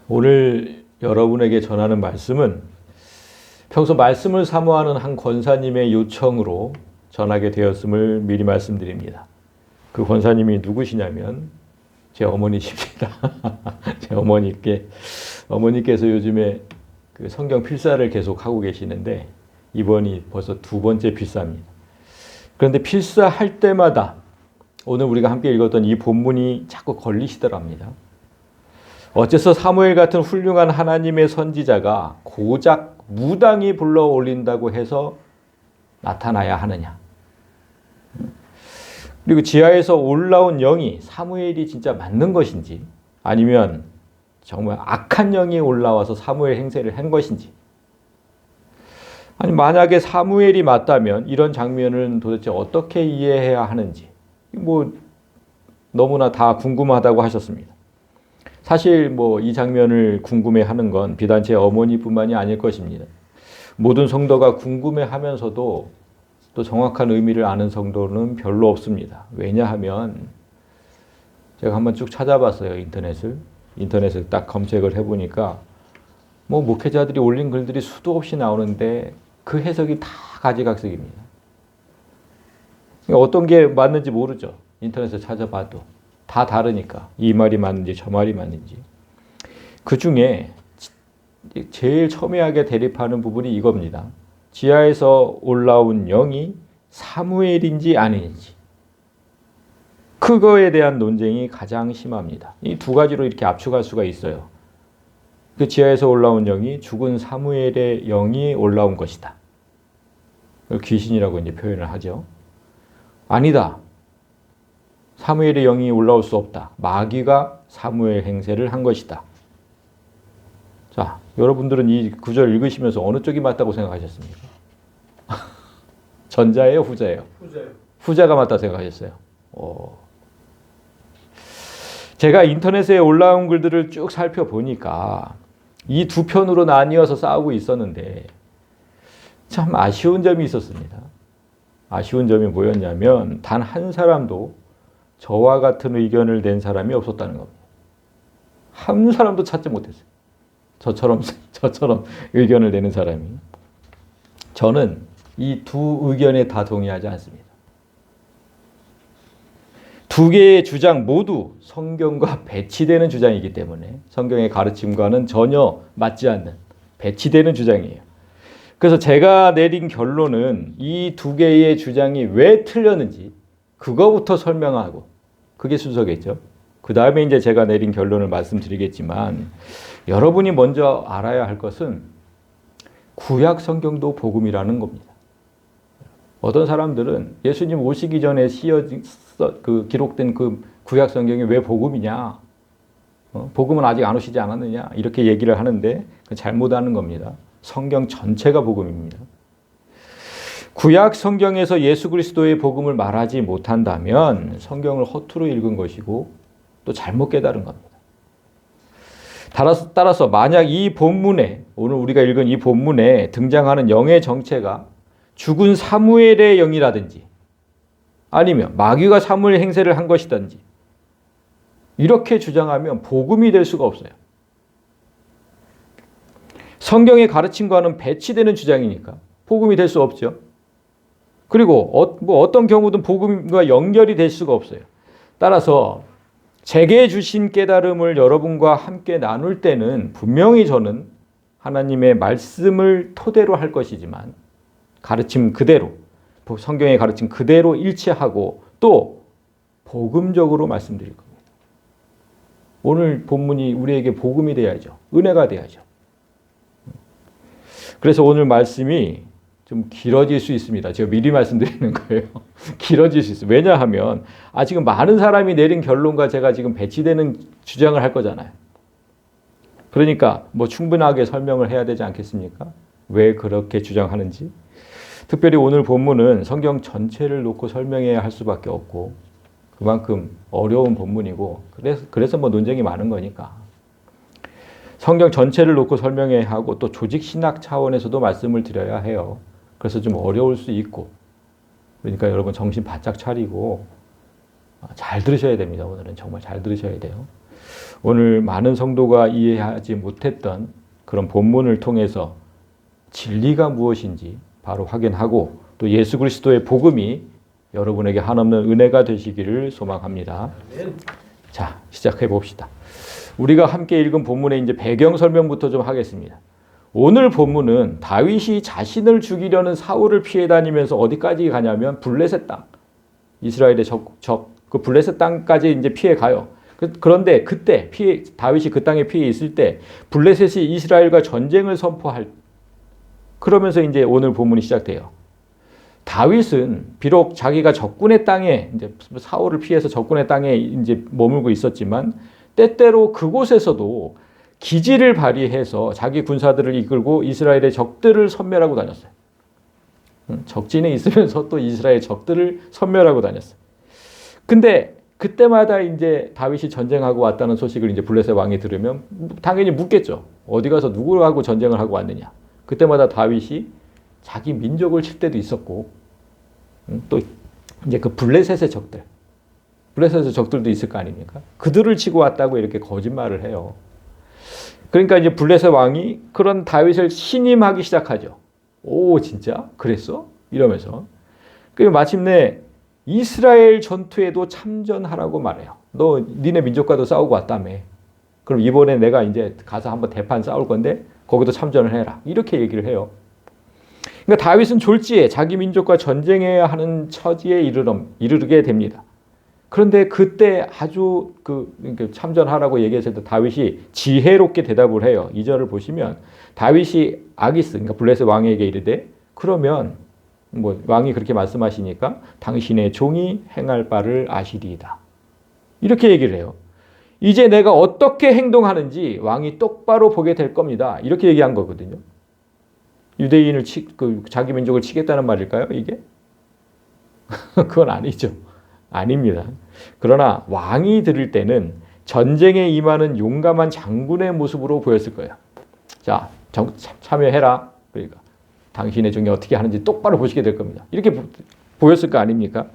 오늘 여러분에게 전하는 말씀은 평소 말씀을 사모하는 한 권사님의 요청으로 전하게 되었음을 미리 말씀드립니다. 그 권사님이 누구시냐면 제 어머니십니다. 제 어머니께서 요즘에 그 성경 필사를 계속 하고 계시는데 이번이 벌써 두 번째 필사입니다. 그런데 필사할 때마다 오늘 우리가 함께 읽었던 이 본문이 자꾸 걸리시더랍니다. 어째서 사무엘 같은 훌륭한 하나님의 선지자가 고작 무당이 불러 올린다고 해서 나타나야 하느냐. 그리고 지하에서 올라온 영이 사무엘이 진짜 맞는 것인지 아니면 정말 악한 영이 올라와서 사무엘 행세를 한 것인지, 아니 만약에 사무엘이 맞다면 이런 장면은 도대체 어떻게 이해해야 하는지 너무나 다 궁금하다고 하셨습니다. 사실 이 장면을 궁금해하는 건 비단 제 어머니뿐만이 아닐 것입니다. 모든 성도가 궁금해하면서도 또 정확한 의미를 아는 성도는 별로 없습니다. 왜냐하면 제가 한번 쭉 찾아봤어요. 인터넷을 딱 검색을 해보니까 목회자들이 올린 글들이 수도 없이 나오는데 그 해석이 다 가지각색입니다. 어떤 게 맞는지 모르죠. 인터넷에 찾아봐도 다 다르니까 이 말이 맞는지 저 말이 맞는지. 그 중에 제일 첨예하게 대립하는 부분이 이겁니다. 지하에서 올라온 영이 사무엘인지 아닌지, 그거에 대한 논쟁이 가장 심합니다. 이 두 가지로 이렇게 압축할 수가 있어요. 그 지하에서 올라온 영이 죽은 사무엘의 영이 올라온 것이다. 귀신이라고 이제 표현을 하죠. 아니다. 사무엘의 영이 올라올 수 없다. 마귀가 사무엘 행세를 한 것이다. 자, 여러분들은 이 구절 읽으시면서 어느 쪽이 맞다고 생각하셨습니까? 전자예요, 후자예요? 후자요. 후자가 맞다고 생각하셨어요. 제가 인터넷에 올라온 글들을 쭉 살펴보니까 이 두 편으로 나뉘어서 싸우고 있었는데 참 아쉬운 점이 있었습니다. 아쉬운 점이 뭐였냐면 단 한 사람도 저와 같은 의견을 낸 사람이 없었다는 겁니다. 한 사람도 찾지 못했어요. 저처럼 의견을 내는 사람이. 저는 이 두 의견에 다 동의하지 않습니다. 두 개의 주장 모두 성경과 배치되는 주장이기 때문에 성경의 가르침과는 전혀 맞지 않는 배치되는 주장이에요. 그래서 제가 내린 결론은 이 두 개의 주장이 왜 틀렸는지 그거부터 설명하고, 그게 순서겠죠. 그 다음에 이제 제가 내린 결론을 말씀드리겠지만, 여러분이 먼저 알아야 할 것은 구약 성경도 복음이라는 겁니다. 어떤 사람들은 예수님 오시기 전에 기록된 그 구약 성경이 왜 복음이냐? 복음은 아직 안 오시지 않았느냐? 이렇게 얘기를 하는데 잘못하는 겁니다. 성경 전체가 복음입니다. 구약 성경에서 예수 그리스도의 복음을 말하지 못한다면 성경을 허투루 읽은 것이고 또 잘못 깨달은 겁니다. 따라서 만약 이 본문에, 오늘 우리가 읽은 이 본문에 등장하는 영의 정체가 죽은 사무엘의 영이라든지 아니면 마귀가 사무엘 행세를 한 것이든지 이렇게 주장하면 복음이 될 수가 없어요. 성경의 가르침과는 배치되는 주장이니까 복음이 될 수 없죠. 그리고 어떤 경우든 복음과 연결이 될 수가 없어요. 따라서 제게 주신 깨달음을 여러분과 함께 나눌 때는 분명히 저는 하나님의 말씀을 토대로 할 것이지만 가르침 그대로, 성경의 가르침 그대로 일치하고 또 복음적으로 말씀드릴 겁니다. 오늘 본문이 우리에게 복음이 돼야죠. 은혜가 돼야죠. 그래서 오늘 말씀이 좀 길어질 수 있습니다. 제가 미리 말씀드리는 거예요. 길어질 수 있어요. 왜냐하면 지금 많은 사람이 내린 결론과 제가 지금 배치되는 주장을 할 거잖아요. 그러니까 충분하게 설명을 해야 되지 않겠습니까? 왜 그렇게 주장하는지. 특별히 오늘 본문은 성경 전체를 놓고 설명해야 할 수밖에 없고 그만큼 어려운 본문이고 그래서 논쟁이 많은 거니까. 성경 전체를 놓고 설명해야 하고 또 조직 신학 차원에서도 말씀을 드려야 해요. 그래서 좀 어려울 수 있고, 그러니까 여러분 정신 바짝 차리고 잘 들으셔야 됩니다. 오늘은 정말 잘 들으셔야 돼요. 오늘 많은 성도가 이해하지 못했던 그런 본문을 통해서 진리가 무엇인지 바로 확인하고 또 예수 그리스도의 복음이 여러분에게 한없는 은혜가 되시기를 소망합니다. 자, 시작해 봅시다. 우리가 함께 읽은 본문의 이제 배경 설명부터 좀 하겠습니다. 오늘 본문은 다윗이 자신을 죽이려는 사울을 피해 다니면서 어디까지 가냐면 블레셋 땅, 이스라엘의 그 블레셋 땅까지 이제 피해 가요. 그런데 그때 다윗이 그 땅에 피해 있을 때 블레셋이 이스라엘과 전쟁을 선포할, 그러면서 이제 오늘 본문이 시작돼요. 다윗은 비록 자기가 적군의 땅에 이제 사울을 피해서 적군의 땅에 이제 머물고 있었지만 때때로 그곳에서도 기지를 발휘해서 자기 군사들을 이끌고 이스라엘의 적들을 섬멸하고 다녔어요. 적진에 있으면서 또 이스라엘 적들을 섬멸하고 다녔어요. 근데 그때마다 이제 다윗이 전쟁하고 왔다는 소식을 이제 블레셋 왕이 들으면 당연히 묻겠죠. 어디 가서 누구하고 전쟁을 하고 왔느냐. 그때마다 다윗이 자기 민족을 칠 때도 있었고, 또 이제 그 블레셋의 적들도 있을 거 아닙니까? 그들을 치고 왔다고 이렇게 거짓말을 해요. 그러니까 이제 블레셋 왕이 그런 다윗을 신임하기 시작하죠. 오, 진짜? 그랬어? 이러면서. 그리고 마침내 이스라엘 전투에도 참전하라고 말해요. 너 니네 민족과도 싸우고 왔다며. 그럼 이번에 내가 이제 가서 한번 대판 싸울 건데 거기도 참전을 해라. 이렇게 얘기를 해요. 그러니까 다윗은 졸지에 자기 민족과 전쟁해야 하는 처지에 이르게 됩니다. 그런데 그때 아주 그러니까 참전하라고 얘기했을 때 다윗이 지혜롭게 대답을 해요. 2절을 보시면 다윗이 아기스, 그러니까 블레셋 왕에게 이르되 그러면 뭐 왕이 그렇게 말씀하시니까 당신의 종이 행할 바를 아시리이다. 이렇게 얘기를 해요. 이제 내가 어떻게 행동하는지 왕이 똑바로 보게 될 겁니다. 이렇게 얘기한 거거든요. 유대인을 자기 민족을 치겠다는 말일까요, 이게? 그건 아니죠. 아닙니다. 그러나 왕이 들을 때는 전쟁에 임하는 용감한 장군의 모습으로 보였을 거예요. 자, 참여해라. 그러니까 당신의 종이 어떻게 하는지 똑바로 보시게 될 겁니다. 이렇게 보였을 거 아닙니까?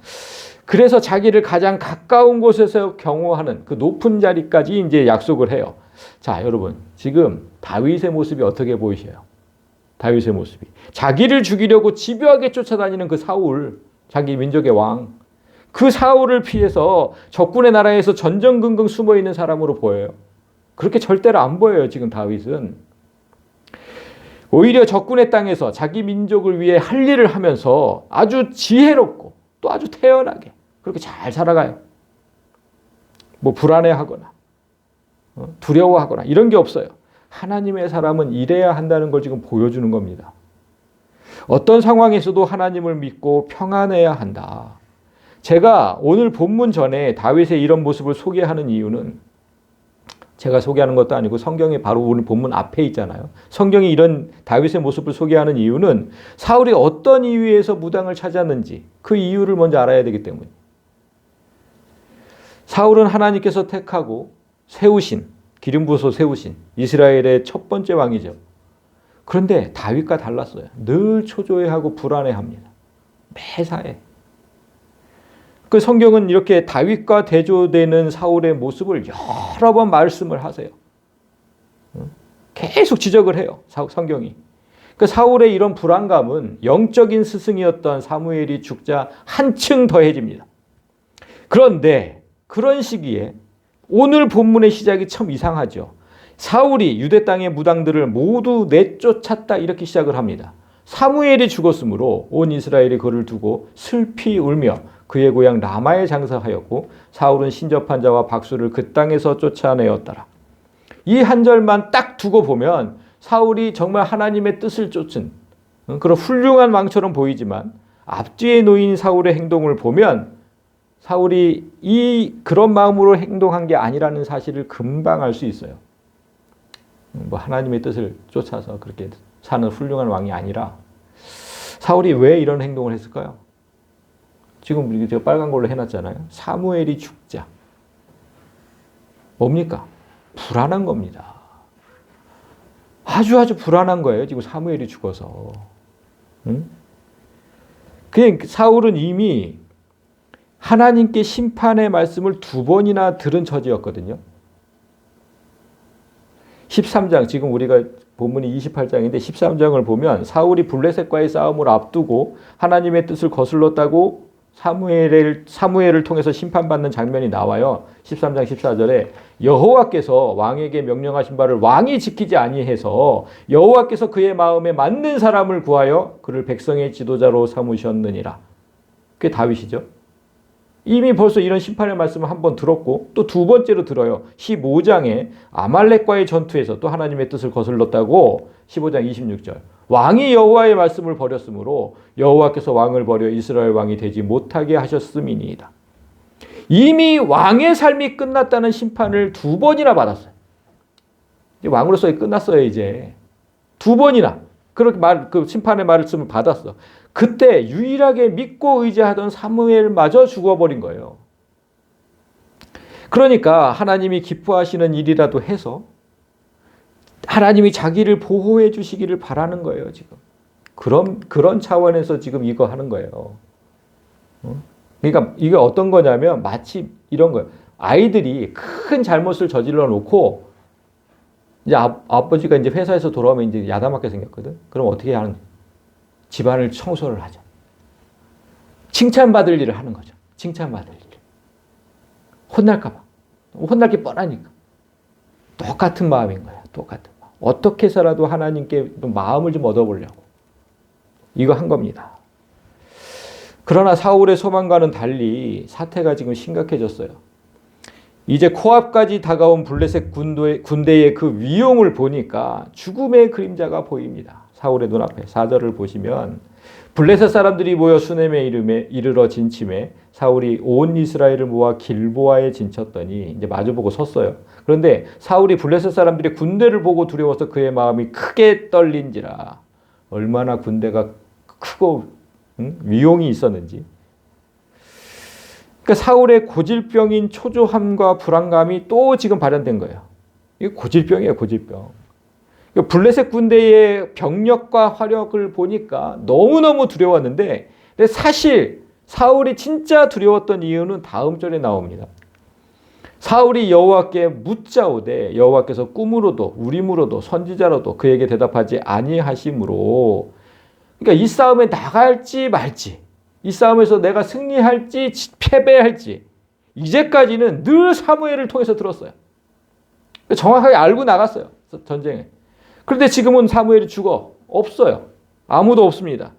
그래서 자기를 가장 가까운 곳에서 경호하는 그 높은 자리까지 이제 약속을 해요. 자, 여러분, 지금 다윗의 모습이 어떻게 보이셔요? 다윗의 모습이. 자기를 죽이려고 집요하게 쫓아다니는 그 사울, 자기 민족의 왕. 그 사울을 피해서 적군의 나라에서 전전긍긍 숨어있는 사람으로 보여요. 그렇게 절대로 안 보여요, 지금 다윗은. 오히려 적군의 땅에서 자기 민족을 위해 할 일을 하면서 아주 지혜롭고 또 아주 태연하게 그렇게 잘 살아가요. 뭐 불안해하거나 두려워하거나 이런 게 없어요. 하나님의 사람은 이래야 한다는 걸 지금 보여주는 겁니다. 어떤 상황에서도 하나님을 믿고 평안해야 한다. 제가 오늘 본문 전에 다윗의 이런 모습을 소개하는 이유는 제가 소개하는 것도 아니고 성경에 바로 오늘 본문 앞에 있잖아요. 성경이 이런 다윗의 모습을 소개하는 이유는 사울이 어떤 이유에서 무당을 찾았는지 그 이유를 먼저 알아야 되기 때문이에요. 사울은 하나님께서 택하고 세우신, 기름 부어서 세우신 이스라엘의 첫 번째 왕이죠. 그런데 다윗과 달랐어요. 늘 초조해하고 불안해합니다. 매사에. 그 성경은 이렇게 다윗과 대조되는 사울의 모습을 여러 번 말씀을 하세요. 계속 지적을 해요. 성경이. 그 사울의 이런 불안감은 영적인 스승이었던 사무엘이 죽자 한층 더해집니다. 그런데 그런 시기에 오늘 본문의 시작이 참 이상하죠. 사울이 유대 땅의 무당들을 모두 내쫓았다 이렇게 시작을 합니다. 사무엘이 죽었으므로 온 이스라엘이 그를 두고 슬피 울며 그의 고향 라마에 장사하였고 사울은 신접한 자와 박수를 그 땅에서 쫓아내었더라. 이 한 절만 딱 두고 보면 사울이 정말 하나님의 뜻을 쫓은 그런 훌륭한 왕처럼 보이지만 앞뒤에 놓인 사울의 행동을 보면 사울이 그런 마음으로 행동한 게 아니라는 사실을 금방 알 수 있어요. 뭐 하나님의 뜻을 쫓아서 그렇게 사는 훌륭한 왕이 아니라 사울이 왜 이런 행동을 했을까요? 지금 제가 빨간 걸로 해놨잖아요. 사무엘이 죽자. 뭡니까? 불안한 겁니다. 아주 불안한 거예요. 지금 사무엘이 죽어서. 그냥 사울은 이미 하나님께 심판의 말씀을 2번이나 들은 처지였거든요. 13장, 지금 우리가 본문이 28장인데 13장을 보면 사울이 블레셋과의 싸움을 앞두고 하나님의 뜻을 거슬렀다고 사무엘을 통해서 심판받는 장면이 나와요. 13장 14절에 여호와께서 왕에게 명령하신 바를 왕이 지키지 아니해서 여호와께서 그의 마음에 맞는 사람을 구하여 그를 백성의 지도자로 삼으셨느니라. 그게 다윗이죠. 이미 벌써 이런 심판의 말씀을 한 번 들었고 또 두 번째로 들어요. 15장에 아말렉과의 전투에서 또 하나님의 뜻을 거슬렀다고 15장 26절. 왕이 여호와의 말씀을 버렸으므로 여호와께서 왕을 버려 이스라엘 왕이 되지 못하게 하셨음이니이다. 이미 왕의 삶이 끝났다는 심판을 두 번이나 받았어요. 이제 왕으로서 끝났어요. 이제 두 번이나 그렇게 그 심판의 말씀을 받았어. 그때 유일하게 믿고 의지하던 사무엘마저 죽어버린 거예요. 그러니까 하나님이 기뻐하시는 일이라도 해서 하나님이 자기를 보호해 주시기를 바라는 거예요, 지금. 그런 차원에서 지금 이거 하는 거예요. 그러니까 이게 어떤 거냐면 마치 이런 거예요. 아이들이 큰 잘못을 저질러 놓고 이제 아버지가 이제 회사에서 돌아오면 이제 야단맞게 생겼거든. 그럼 어떻게 하는 거예요? 집안을 청소를 하죠. 칭찬받을 일을 하는 거죠. 칭찬받을 일. 혼날까 봐. 혼날 게 뻔하니까. 똑같은 마음인 거야. 똑같은 마음. 어떻게 해서라도 하나님께 마음을 좀 얻어보려고. 이거 한 겁니다. 그러나 사울의 소망과는 달리 사태가 지금 심각해졌어요. 이제 코앞까지 다가온 블레셋 군대의 그 위용을 보니까 죽음의 그림자가 보입니다. 사울의 눈앞에 4절을 보시면 블레셋 사람들이 모여 수넴에 이르러 진침해 사울이 온 이스라엘을 모아 길보아에 진쳤더니 이제 마주보고 섰어요. 그런데 사울이 블레셋 사람들의 군대를 보고 두려워서 그의 마음이 크게 떨린지라. 얼마나 군대가 크고 위용이 있었는지. 그러니까 사울의 고질병인 초조함과 불안감이 또 지금 발현된 거예요. 이게 고질병이에요, 고질병. 블레셋 군대의 병력과 화력을 보니까 너무너무 두려웠는데 사실 사울이 진짜 두려웠던 이유는 다음 절에 나옵니다. 사울이 여호와께 묻자오되 여호와께서 꿈으로도 우림으로도 선지자로도 그에게 대답하지 아니하심으로. 그러니까 이 싸움에 나갈지 말지, 이 싸움에서 내가 승리할지 패배할지 이제까지는 늘 사무엘을 통해서 들었어요. 정확하게 알고 나갔어요, 전쟁에. 그런데 지금은 사무엘이 죽어. 없어요. 아무도 없습니다.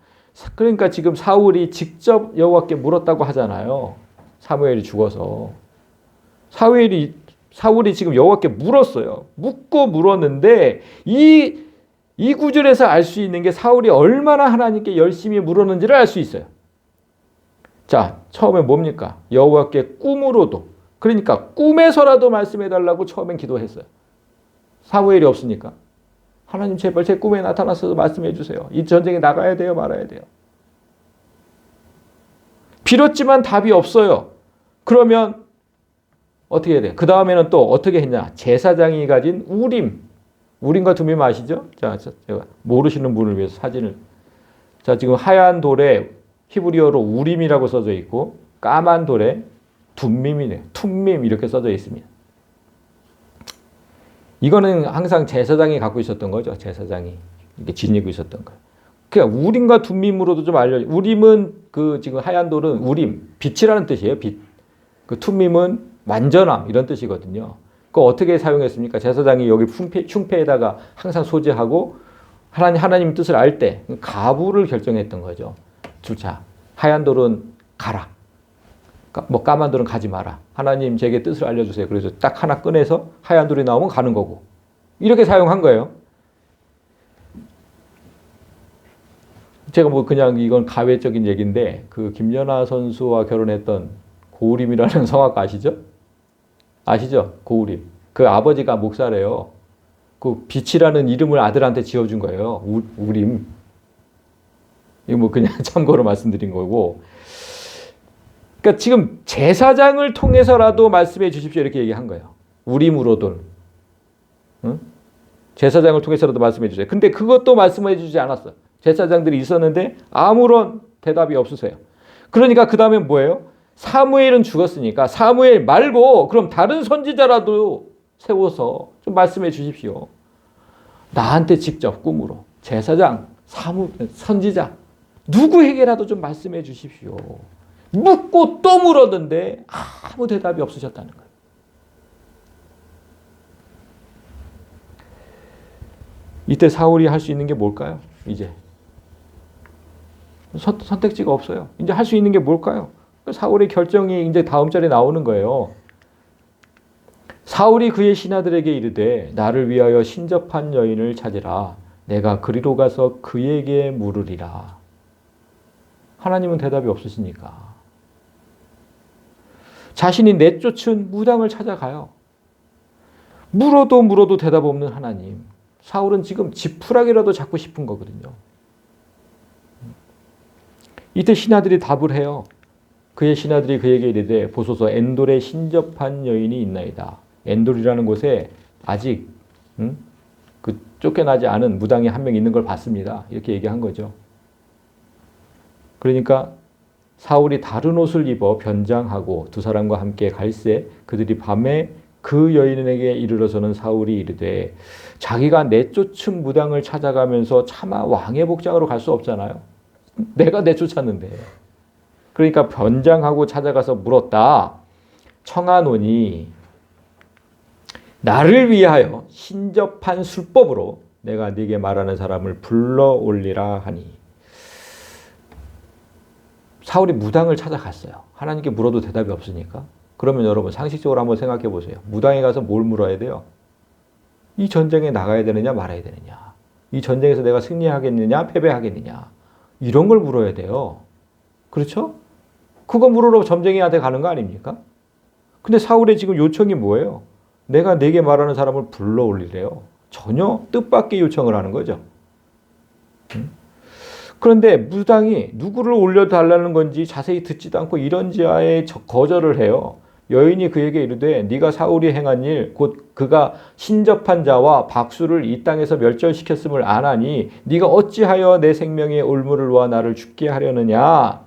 그러니까 지금 사울이 직접 여호와께 물었다고 하잖아요. 사무엘이 죽어서. 사울이 지금 여호와께 물었어요. 묻고 물었는데 이 구절에서 알 수 있는 게 사울이 얼마나 하나님께 열심히 물었는지를 알 수 있어요. 자, 처음에 뭡니까? 여호와께 꿈으로도. 그러니까 꿈에서라도 말씀해달라고 처음엔 기도했어요. 사무엘이 없으니까. 하나님 제발 제 꿈에 나타나서 말씀해 주세요. 이 전쟁에 나가야 돼요, 말아야 돼요. 빌었지만 답이 없어요. 그러면 어떻게 해야 돼요? 그 다음에는 또 어떻게 했냐? 제사장이 가진 우림과 둠임 아시죠? 자, 제가 모르시는 분을 위해서 사진을. 자, 지금 하얀 돌에 히브리어로 우림이라고 써져 있고 까만 돌에 둠밈이네요. 툼밈 이렇게 써져 있습니다. 이거는 항상 제사장이 갖고 있었던 거죠. 제사장이 이렇게 지니고 있었던 거예요. 그러니까 우림과 둠밈으로도 좀 우림은 그 지금 하얀 돌은 우림, 빛이라는 뜻이에요. 빛. 그 툼밈은 완전함 이런 뜻이거든요. 그거 어떻게 사용했습니까? 제사장이 여기 흉패에다가 항상 소지하고 하나님 뜻을 알 때 가부를 결정했던 거죠. 자, 하얀 돌은 가라. 뭐 까만 돌은 가지 마라. 하나님 제게 뜻을 알려주세요. 그래서 딱 하나 꺼내서 하얀 돌이 나오면 가는 거고. 이렇게 사용한 거예요. 제가 뭐 그냥 이건 가외적인 얘기인데 그 김연아 선수와 결혼했던 고우림이라는 성악가 아시죠? 아시죠? 고우림. 그 아버지가 목사래요. 그 빛이라는 이름을 아들한테 지어준 거예요. 우림. 이거 뭐 그냥 참고로 말씀드린 거고. 그러니까 지금 제사장을 통해서라도 말씀해 주십시오 이렇게 얘기한 거예요. 우림으로든. 응? 제사장을 통해서라도 말씀해 주세요. 근데 그것도 말씀해 주지 않았어요. 제사장들이 있었는데 아무런 대답이 없으세요. 그러니까 그 다음에 뭐예요? 사무엘은 죽었으니까 사무엘 말고 그럼 다른 선지자라도 세워서 좀 말씀해 주십시오. 나한테 직접 꿈으로 제사장, 선지자 누구에게라도 좀 말씀해 주십시오. 묻고 또 물었는데 아무 대답이 없으셨다는 거예요. 이때 사울이 할 수 있는 게 뭘까요? 이제 선택지가 없어요. 이제 할 수 있는 게 뭘까요? 사울의 결정이 이제 다음 절에 나오는 거예요. 사울이 그의 신하들에게 이르되 나를 위하여 신접한 여인을 찾으라. 내가 그리로 가서 그에게 물으리라. 하나님은 대답이 없으시니까 자신이 내쫓은 무당을 찾아가요. 물어도 대답 없는 하나님. 사울은 지금 지푸라기라도 잡고 싶은 거거든요. 이때 신하들이 답을 해요. 그의 신하들이 그에게 이르되 보소서 엔돌에 신접한 여인이 있나이다. 엔돌이라는 곳에 아직 그 쫓겨나지 않은 무당이 한 명 있는 걸 봤습니다. 이렇게 얘기한 거죠. 그러니까 사울이 다른 옷을 입어 변장하고 두 사람과 함께 갈새 그들이 밤에 그 여인에게 이르러서는 사울이 이르되 자기가 내쫓은 무당을 찾아가면서 차마 왕의 복장으로 갈 수 없잖아요. 내가 내쫓았는데. 그러니까 변장하고 찾아가서 물었다. 청하노니 나를 위하여 신접한 술법으로 내가 네게 말하는 사람을 불러올리라 하니. 사울이 무당을 찾아갔어요. 하나님께 물어도 대답이 없으니까. 그러면 여러분 상식적으로 한번 생각해 보세요. 무당에 가서 뭘 물어야 돼요? 이 전쟁에 나가야 되느냐 말아야 되느냐. 이 전쟁에서 내가 승리하겠느냐 패배하겠느냐. 이런 걸 물어야 돼요. 그렇죠? 그거 물으러 점쟁이한테 가는 거 아닙니까? 근데 사울의 지금 요청이 뭐예요? 내가 네게 말하는 사람을 불러올리래요. 전혀 뜻밖의 요청을 하는 거죠. 그런데 무당이 누구를 올려달라는 건지 자세히 듣지도 않고 이런지하에 거절을 해요. 여인이 그에게 이르되 네가 사울이 행한 일 곧 그가 신접한 자와 박수를 이 땅에서 멸절시켰음을 아나니 네가 어찌하여 내 생명의 올무를 놓아 나를 죽게 하려느냐.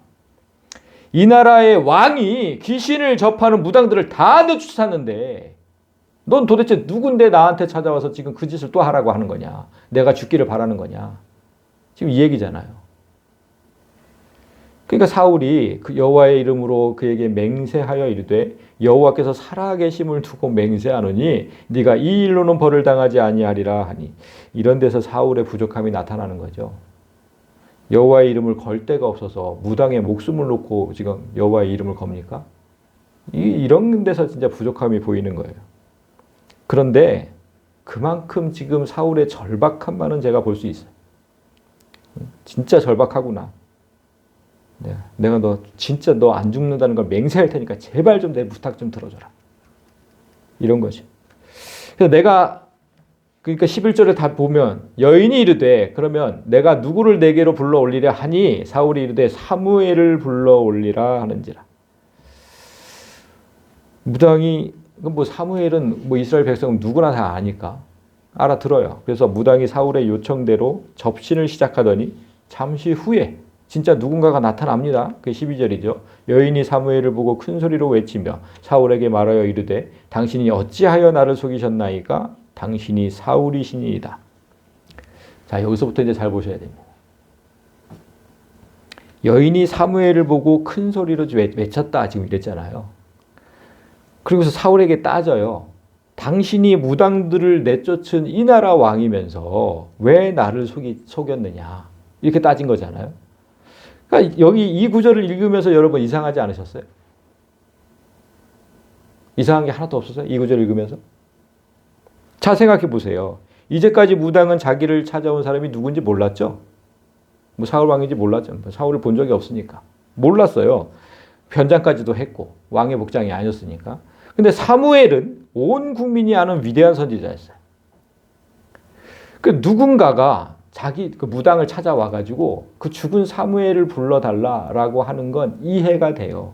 이 나라의 왕이 귀신을 접하는 무당들을 다 내쫓았는데 넌 도대체 누군데 나한테 찾아와서 지금 그 짓을 또 하라고 하는 거냐. 내가 죽기를 바라는 거냐. 지금 이 얘기잖아요. 그러니까 사울이 그 여호와의 이름으로 그에게 맹세하여 이르되 여호와께서 살아계심을 두고 맹세하노니 네가 이 일로는 벌을 당하지 아니하리라 하니. 이런 데서 사울의 부족함이 나타나는 거죠. 여호와의 이름을 걸 데가 없어서 무당의 목숨을 놓고 지금 여호와의 이름을 겁니까? 이런 데서 진짜 부족함이 보이는 거예요. 그런데 그만큼 지금 사울의 절박한 바는 제가 볼 수 있어요. 진짜 절박하구나. 내가 너 진짜 너 안 죽는다는 걸 맹세할 테니까 제발 좀 내 부탁 좀 들어줘라. 이런 거죠. 그래서 내가 그러니까 11절에 다 보면 여인이 이르되 그러면 내가 누구를 내게로 불러 올리려 하니 사울이 이르되 사무엘을 불러 올리라 하는지라. 무당이 뭐 사무엘은 뭐 이스라엘 백성은 누구나 다 아니까 알아들어요. 그래서 무당이 사울의 요청대로 접신을 시작하더니 잠시 후에 진짜 누군가가 나타납니다. 그게 12절이죠. 여인이 사무엘을 보고 큰 소리로 외치며 사울에게 말하여 이르되 당신이 어찌하여 나를 속이셨나이까? 당신이 사울이시니이다. 자, 여기서부터 이제 잘 보셔야 됩니다. 여인이 사무엘을 보고 큰 소리로 외쳤다 지금 이랬잖아요. 그리고서 사울에게 따져요. 당신이 무당들을 내쫓은 이 나라 왕이면서 왜 나를 속였느냐. 이렇게 따진 거잖아요. 그러니까 여기 이 구절을 읽으면서 여러분 이상하지 않으셨어요? 이상한 게 하나도 없었어요? 이 구절을 읽으면서? 자, 생각해 보세요. 이제까지 무당은 자기를 찾아온 사람이 누군지 몰랐죠? 뭐 사울 왕인지 몰랐죠. 사울을 본 적이 없으니까. 몰랐어요. 변장까지도 했고 왕의 복장이 아니었으니까. 근데 사무엘은 온 국민이 아는 위대한 선지자였어요. 그 누군가가 자기 그 무당을 찾아와 가지고 그 죽은 사무엘을 불러달라라고 하는 건 이해가 돼요.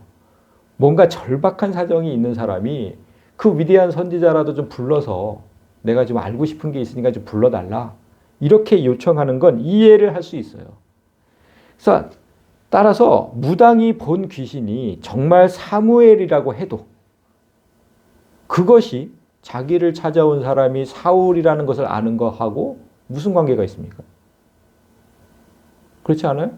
뭔가 절박한 사정이 있는 사람이 그 위대한 선지자라도 좀 불러서 내가 좀 알고 싶은 게 있으니까 좀 불러달라. 이렇게 요청하는 건 이해를 할 수 있어요. 그래서 따라서 무당이 본 귀신이 정말 사무엘이라고 해도 그것이 자기를 찾아온 사람이 사울이라는 것을 아는 것하고 무슨 관계가 있습니까? 그렇지 않아요?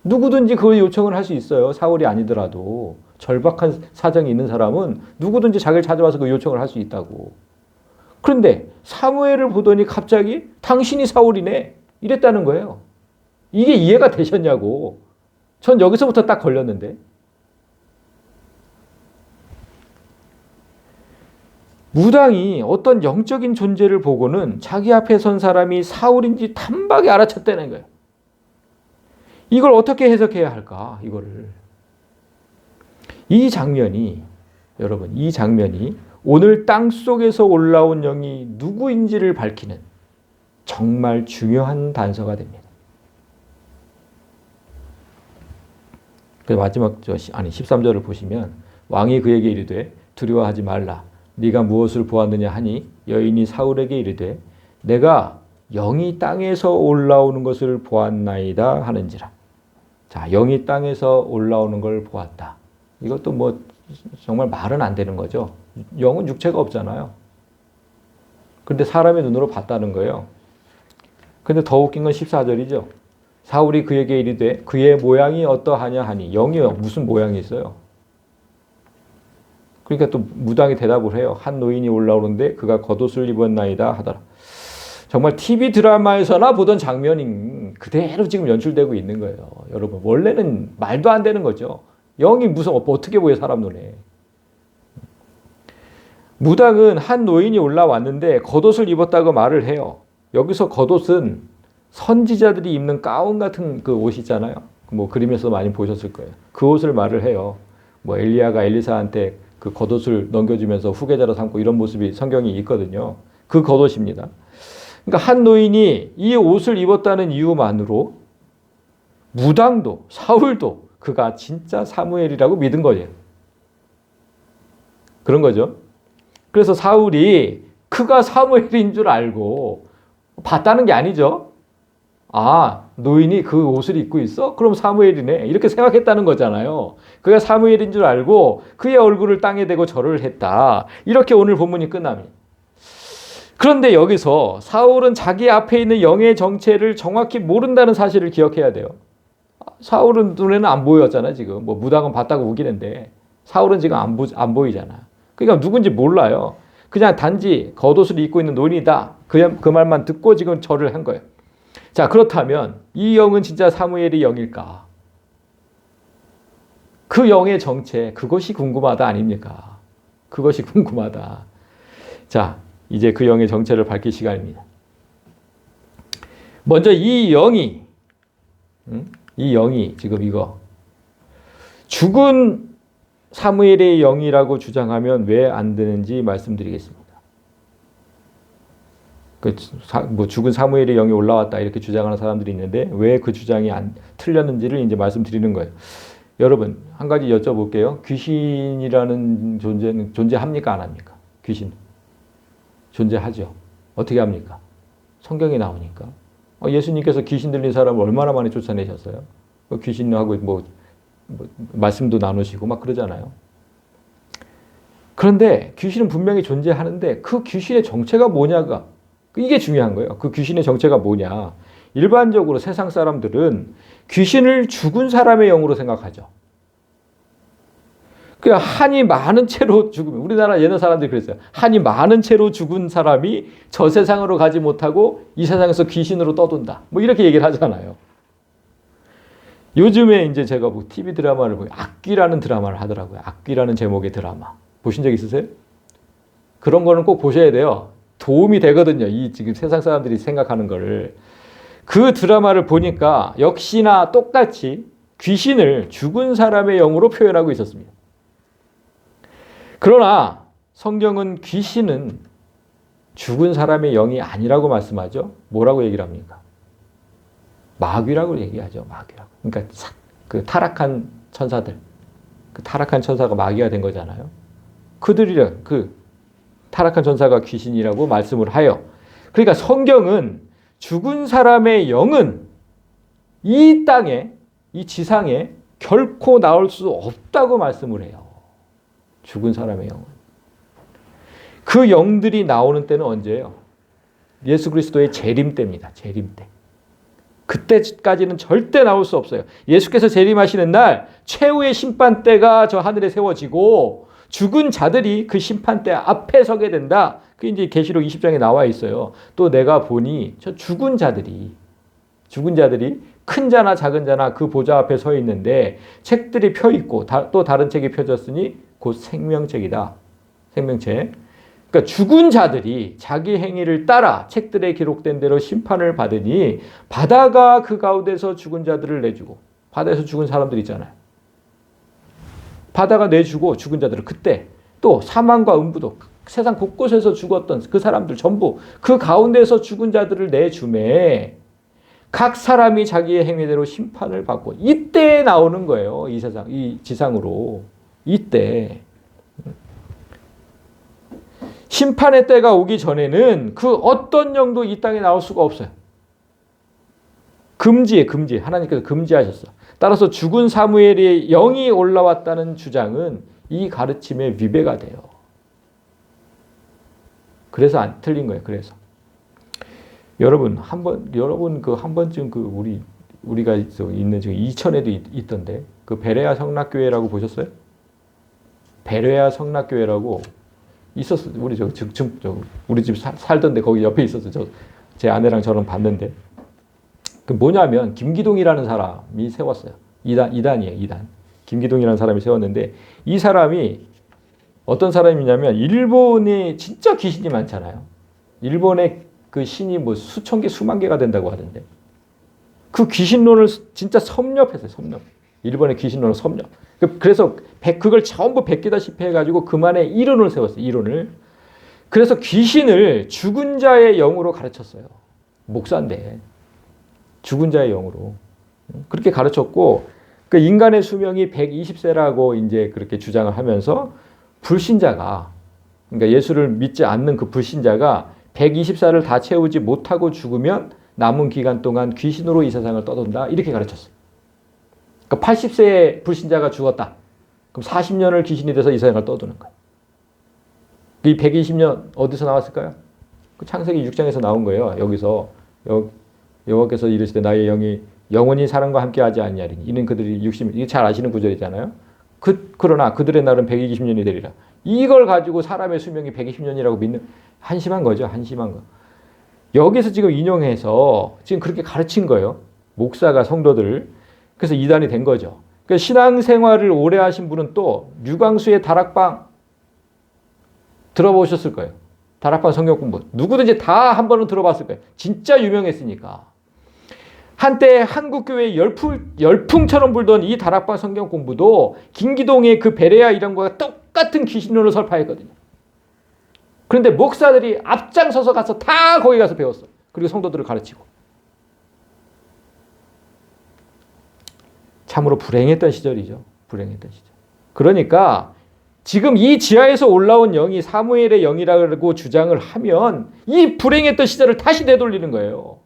누구든지 그 요청을 할 수 있어요. 사울이 아니더라도. 절박한 사정이 있는 사람은 누구든지 자기를 찾아와서 그 요청을 할 수 있다고. 그런데 사무엘을 보더니 갑자기 당신이 사울이네 이랬다는 거예요. 이게 이해가 되셨냐고. 전 여기서부터 딱 걸렸는데. 무당이 어떤 영적인 존재를 보고는 자기 앞에 선 사람이 사울인지 단박에 알아챘다는 거예요. 이걸 어떻게 해석해야 할까? 이거를. 이 장면이 여러분, 이 장면이 오늘 땅 속에서 올라온 영이 누구인지를 밝히는 정말 중요한 단서가 됩니다. 그래서 마지막 13절을 보시면 왕이 그에게 이르되 두려워하지 말라. 네가 무엇을 보았느냐 하니 여인이 사울에게 이르되 내가 영이 땅에서 올라오는 것을 보았나이다 하는지라. 자, 영이 땅에서 올라오는 걸 보았다. 이것도 뭐 정말 말은 안 되는 거죠. 영은 육체가 없잖아요. 그런데 사람의 눈으로 봤다는 거예요. 근데 더 웃긴 건 14절이죠. 사울이 그에게 이르되 그의 모양이 어떠하냐 하니 영이 무슨 모양이 있어요? 그러니까 또 무당이 대답을 해요. 한 노인이 올라오는데 그가 겉옷을 입었나이다 하더라. 정말 TV 드라마에서나 보던 장면이 그대로 지금 연출되고 있는 거예요. 여러분, 원래는 말도 안 되는 거죠. 영이 무슨 어떻게 보여 사람 눈에. 무당은 한 노인이 올라왔는데 겉옷을 입었다고 말을 해요. 여기서 겉옷은 선지자들이 입는 가운 같은 그 옷 있잖아요. 뭐 그림에서 많이 보셨을 거예요. 그 옷을 말을 해요. 뭐 엘리야가 엘리사한테 그 겉옷을 넘겨주면서 후계자로 삼고 이런 모습이 성경이 있거든요. 그 겉옷입니다. 그러니까 한 노인이 이 옷을 입었다는 이유만으로 무당도 사울도 그가 진짜 사무엘이라고 믿은 거예요. 그런 거죠. 그래서 사울이 그가 사무엘인 줄 알고 봤다는 게 아니죠. 아, 노인이 그 옷을 입고 있어? 그럼 사무엘이네. 이렇게 생각했다는 거잖아요. 그가 사무엘인 줄 알고 그의 얼굴을 땅에 대고 절을 했다. 이렇게 오늘 본문이 끝납니다. 그런데 여기서 사울은 자기 앞에 있는 영의 정체를 정확히 모른다는 사실을 기억해야 돼요. 사울은 눈에는 안 보였잖아, 지금. 뭐 무당은 봤다고 우기는데 사울은 지금 안 보이잖아. 그러니까 누군지 몰라요. 그냥 단지 겉옷을 입고 있는 노인이다. 그 말만 듣고 지금 절을 한 거예요. 자, 그렇다면 이 영은 진짜 사무엘의 영일까? 그 영의 정체, 그것이 궁금하다 아닙니까? 그것이 궁금하다. 자, 이제 그 영의 정체를 밝힐 시간입니다. 먼저 이 영이 지금 이거 죽은 사무엘의 영이라고 주장하면 왜 안 되는지 말씀드리겠습니다. 뭐 죽은 사무엘의 영이 올라왔다 이렇게 주장하는 사람들이 있는데 왜 그 주장이 틀렸는지를 이제 말씀드리는 거예요. 여러분, 한 가지 여쭤볼게요. 귀신이라는 존재는 존재합니까? 안 합니까? 귀신. 존재하죠. 어떻게 합니까? 성경에 나오니까. 예수님께서 귀신 들린 사람을 얼마나 많이 쫓아내셨어요? 귀신하고 뭐 말씀도 나누시고 막 그러잖아요. 그런데 귀신은 분명히 존재하는데 그 귀신의 정체가 뭐냐가 이게 중요한 거예요. 그 귀신의 정체가 뭐냐. 일반적으로 세상 사람들은 귀신을 죽은 사람의 영으로 생각하죠. 그냥 한이 많은 채로 죽으면, 우리나라 옛날 사람들이 그랬어요. 한이 많은 채로 죽은 사람이 저 세상으로 가지 못하고 이 세상에서 귀신으로 떠돈다. 뭐 이렇게 얘기를 하잖아요. 요즘에 이제 제가 뭐 TV 드라마를 보고 악귀라는 드라마를 하더라고요. 악귀라는 제목의 드라마. 보신 적 있으세요? 그런 거는 꼭 보셔야 돼요. 도움이 되거든요. 이 지금 세상 사람들이 생각하는 거를. 그 드라마를 보니까 역시나 똑같이 귀신을 죽은 사람의 영으로 표현하고 있었습니다. 그러나 성경은 귀신은 죽은 사람의 영이 아니라고 말씀하죠. 뭐라고 얘기를 합니까? 마귀라고 얘기하죠. 마귀라고. 그러니까 그 타락한 천사들. 그 타락한 천사가 마귀가 된 거잖아요. 그들이랑 그 타락한 천사가 귀신이라고 말씀을 하여. 그러니까 성경은 죽은 사람의 영은 이 땅에, 이 지상에 결코 나올 수 없다고 말씀을 해요. 죽은 사람의 영은. 그 영들이 나오는 때는 언제예요? 예수 그리스도의 재림 때입니다. 재림 때. 그때까지는 절대 나올 수 없어요. 예수께서 재림하시는 날 최후의 심판 때가 저 하늘에 세워지고 죽은 자들이 그 심판대 앞에 서게 된다. 그게 이제 계시록 20장에 나와 있어요. 또 내가 보니 저 죽은 자들이 큰 자나 작은 자나 그 보좌 앞에 서 있는데 책들이 펴 있고 또 다른 책이 펴졌으니 곧 생명책이다. 생명책. 그러니까 죽은 자들이 자기 행위를 따라 책들에 기록된 대로 심판을 받으니 바다가 그 가운데서 죽은 자들을 내주고 바다에서 죽은 사람들 있잖아요. 바다가 내주고 죽은 자들을 그때 또 사망과 음부도 세상 곳곳에서 죽었던 그 사람들 전부 그 가운데서 죽은 자들을 내주매 각 사람이 자기의 행위대로 심판을 받고 이때 나오는 거예요. 이 세상, 이 지상으로. 이때. 심판의 때가 오기 전에는 그 어떤 영도 이 땅에 나올 수가 없어요. 금지. 하나님께서 금지하셨어. 따라서 죽은 사무엘의 영이 올라왔다는 주장은 이 가르침의 위배가 돼요. 그래서 안 틀린 거예요. 그래서 여러분 한 번쯤 우리가 있는 지금 이천에도 있던데 그 베레아 성락교회라고 보셨어요? 베레아 성락교회라고 있었어. 우리 집 살던데 거기 옆에 있었어. 제 아내랑 저랑 봤는데 그 뭐냐면 김기동이라는 사람이 세웠어요. 이단이에요. 김기동이라는 사람이 세웠는데 이 사람이 어떤 사람이냐면 일본에 진짜 귀신이 많잖아요. 일본에 그 신이 뭐 수천 개, 수만 개가 된다고 하던데 그 귀신론을 진짜 섭렵했어요. 섭렵. 일본의 귀신론을 섭렵. 그래서 그걸 전부 베끼다시피 해가지고 그만의 이론을 세웠어요. 이론을. 그래서 귀신을 죽은 자의 영으로 가르쳤어요. 목사인데 죽은 자의 영으로 그렇게 가르쳤고 그 인간의 수명이 120세라고 이제 그렇게 주장을 하면서 불신자가 그러니까 예수를 믿지 않는 그 불신자가 120살을 다 채우지 못하고 죽으면 남은 기간 동안 귀신으로 이 세상을 떠돈다 이렇게 가르쳤어요. 그러니까 80세의 불신자가 죽었다. 그럼 40년을 귀신이 돼서 이 세상을 떠도는 거예요. 이 120년 어디서 나왔을까요? 그 창세기 6장에서 나온 거예요. 여기서 여호와께서 이르시되 나의 영이 영원히 사람과 함께하지 아니하리니 이는 그들이 60년 이게 잘 아시는 구절이잖아요. 그러나 그들의 날은 120년이 되리라. 이걸 가지고 사람의 수명이 120년이라고 믿는 한심한 거죠. 한심한 거. 여기서 지금 인용해서 지금 그렇게 가르친 거예요. 목사가 성도들을. 그래서 이단이 된 거죠. 그러니까 신앙생활을 오래 하신 분은 또 류광수의 다락방 들어보셨을 거예요. 다락방 성경 공부. 누구든지 다 한 번은 들어봤을 거예요. 진짜 유명했으니까. 한때 한국교회 열풍처럼 불던 이 다락방 성경 공부도 김기동의 그 베레아 이론과 똑같은 귀신론을 설파했거든요. 그런데 목사들이 앞장서서 가서 다 거기 가서 배웠어. 그리고 성도들을 가르치고. 참으로 불행했던 시절이죠. 불행했던 시절. 그러니까 지금 이 지하에서 올라온 영이 사무엘의 영이라고 주장을 하면 이 불행했던 시절을 다시 되돌리는 거예요.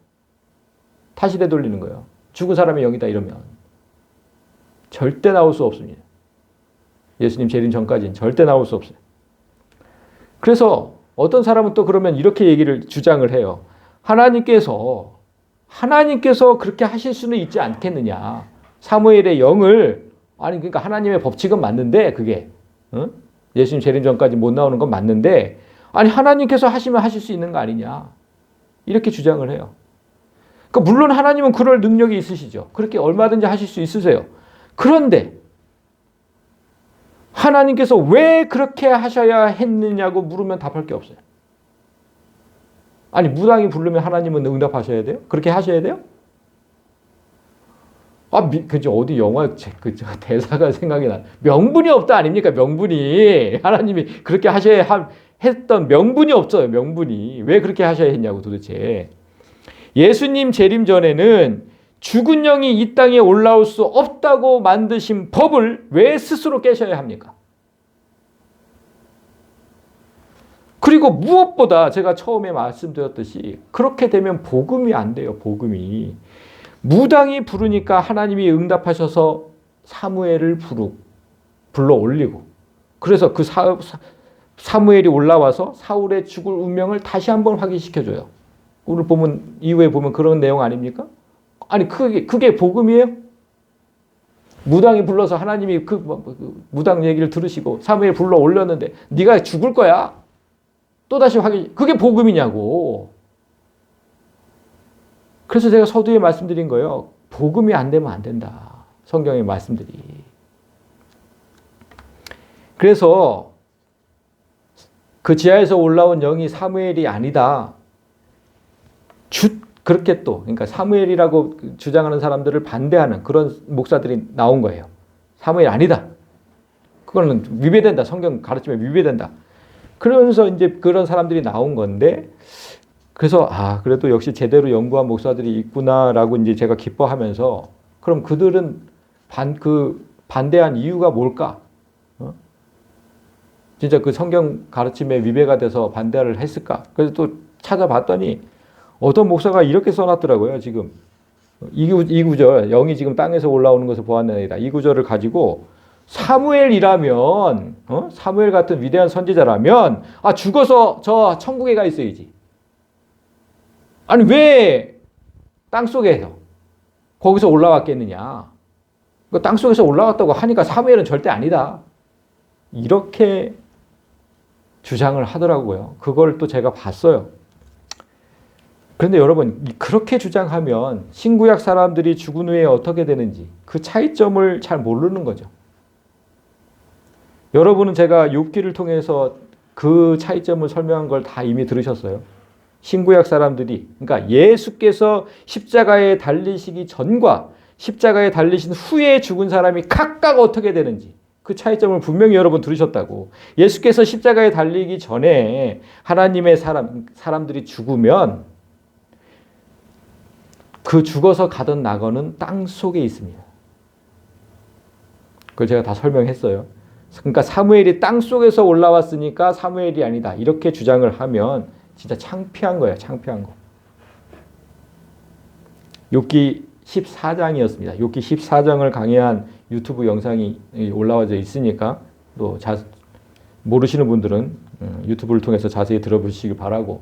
다시 되돌리는 거예요. 죽은 사람의 영이다 이러면. 절대 나올 수 없습니다. 예수님 재림 전까지는 절대 나올 수 없어요. 그래서 어떤 사람은 또 그러면 이렇게 얘기를 주장을 해요. 하나님께서 그렇게 하실 수는 있지 않겠느냐. 사무엘의 영을 그러니까 하나님의 법칙은 맞는데 그게 예수님 재림 전까지 못 나오는 건 맞는데 하나님께서 하시면 하실 수 있는 거 아니냐. 이렇게 주장을 해요. 그러니까 물론 하나님은 그럴 능력이 있으시죠. 그렇게 얼마든지 하실 수 있으세요. 그런데 하나님께서 왜 그렇게 하셔야 했느냐고 물으면 답할 게 없어요. 무당이 부르면 하나님은 응답하셔야 돼요? 그렇게 하셔야 돼요? 그죠. 어디 영화 대사가 생각이 나. 명분이 없다 아닙니까? 명분이. 하나님이 그렇게 하셔야 했던 명분이 없어요. 명분이. 왜 그렇게 하셔야 했냐고 도대체. 예수님 재림 전에는 죽은 영이 이 땅에 올라올 수 없다고 만드신 법을 왜 스스로 깨셔야 합니까? 그리고 무엇보다 제가 처음에 말씀드렸듯이 그렇게 되면 복음이 안 돼요. 복음이. 무당이 부르니까 하나님이 응답하셔서 사무엘을 불러 올리고 그래서 그 사무엘이 올라와서 사울의 죽을 운명을 다시 한번 확인시켜줘요. 오늘 보면 이후에 보면 그런 내용 아닙니까? 아니 그게 복음이에요? 무당이 불러서 하나님이 그 무당 얘기를 들으시고 사무엘 불러 올렸는데 네가 죽을 거야. 또다시 확인. 그게 복음이냐고. 그래서 제가 서두에 말씀드린 거예요. 복음이 안 되면 안 된다. 성경의 말씀들이. 그래서 그 지하에서 올라온 영이 사무엘이 아니다. 그렇게 또 그러니까 사무엘이라고 주장하는 사람들을 반대하는 그런 목사들이 나온 거예요. 사무엘 아니다. 그거는 위배된다. 성경 가르침에 위배된다. 그러면서 이제 그런 사람들이 나온 건데 그래서 그래도 역시 제대로 연구한 목사들이 있구나라고 이제 제가 기뻐하면서 그럼 그들은 반대한 이유가 뭘까? 진짜 그 성경 가르침에 위배가 돼서 반대를 했을까? 그래서 또 찾아봤더니 어떤 목사가 이렇게 써놨더라고요. 지금 이 구절, 영이 지금 땅에서 올라오는 것을 보았느니라. 이 구절을 가지고 사무엘이라면, 사무엘 같은 위대한 선지자라면, 죽어서 저 천국에 가 있어야지. 아니 왜 땅속에서 거기서 올라왔겠느냐? 땅속에서 올라왔다고 하니까 사무엘은 절대 아니다. 이렇게 주장을 하더라고요. 그걸 또 제가 봤어요. 그런데 여러분 그렇게 주장하면 신구약 사람들이 죽은 후에 어떻게 되는지 그 차이점을 잘 모르는 거죠. 여러분은 제가 욥기를 통해서 그 차이점을 설명한 걸 다 이미 들으셨어요. 신구약 사람들이 그러니까 예수께서 십자가에 달리시기 전과 십자가에 달리신 후에 죽은 사람이 각각 어떻게 되는지 그 차이점을 분명히 여러분 들으셨다고. 예수께서 십자가에 달리기 전에 하나님의 사람들이 죽으면 그 죽어서 가던 낙원은 땅 속에 있습니다. 그걸 제가 다 설명했어요. 그러니까 사무엘이 땅 속에서 올라왔으니까 사무엘이 아니다. 이렇게 주장을 하면 진짜 창피한 거예요. 창피한 거. 욥기 14장이었습니다. 욥기 14장을 강의한 유튜브 영상이 올라와져 있으니까 또 모르시는 분들은 유튜브를 통해서 자세히 들어보시기 바라고.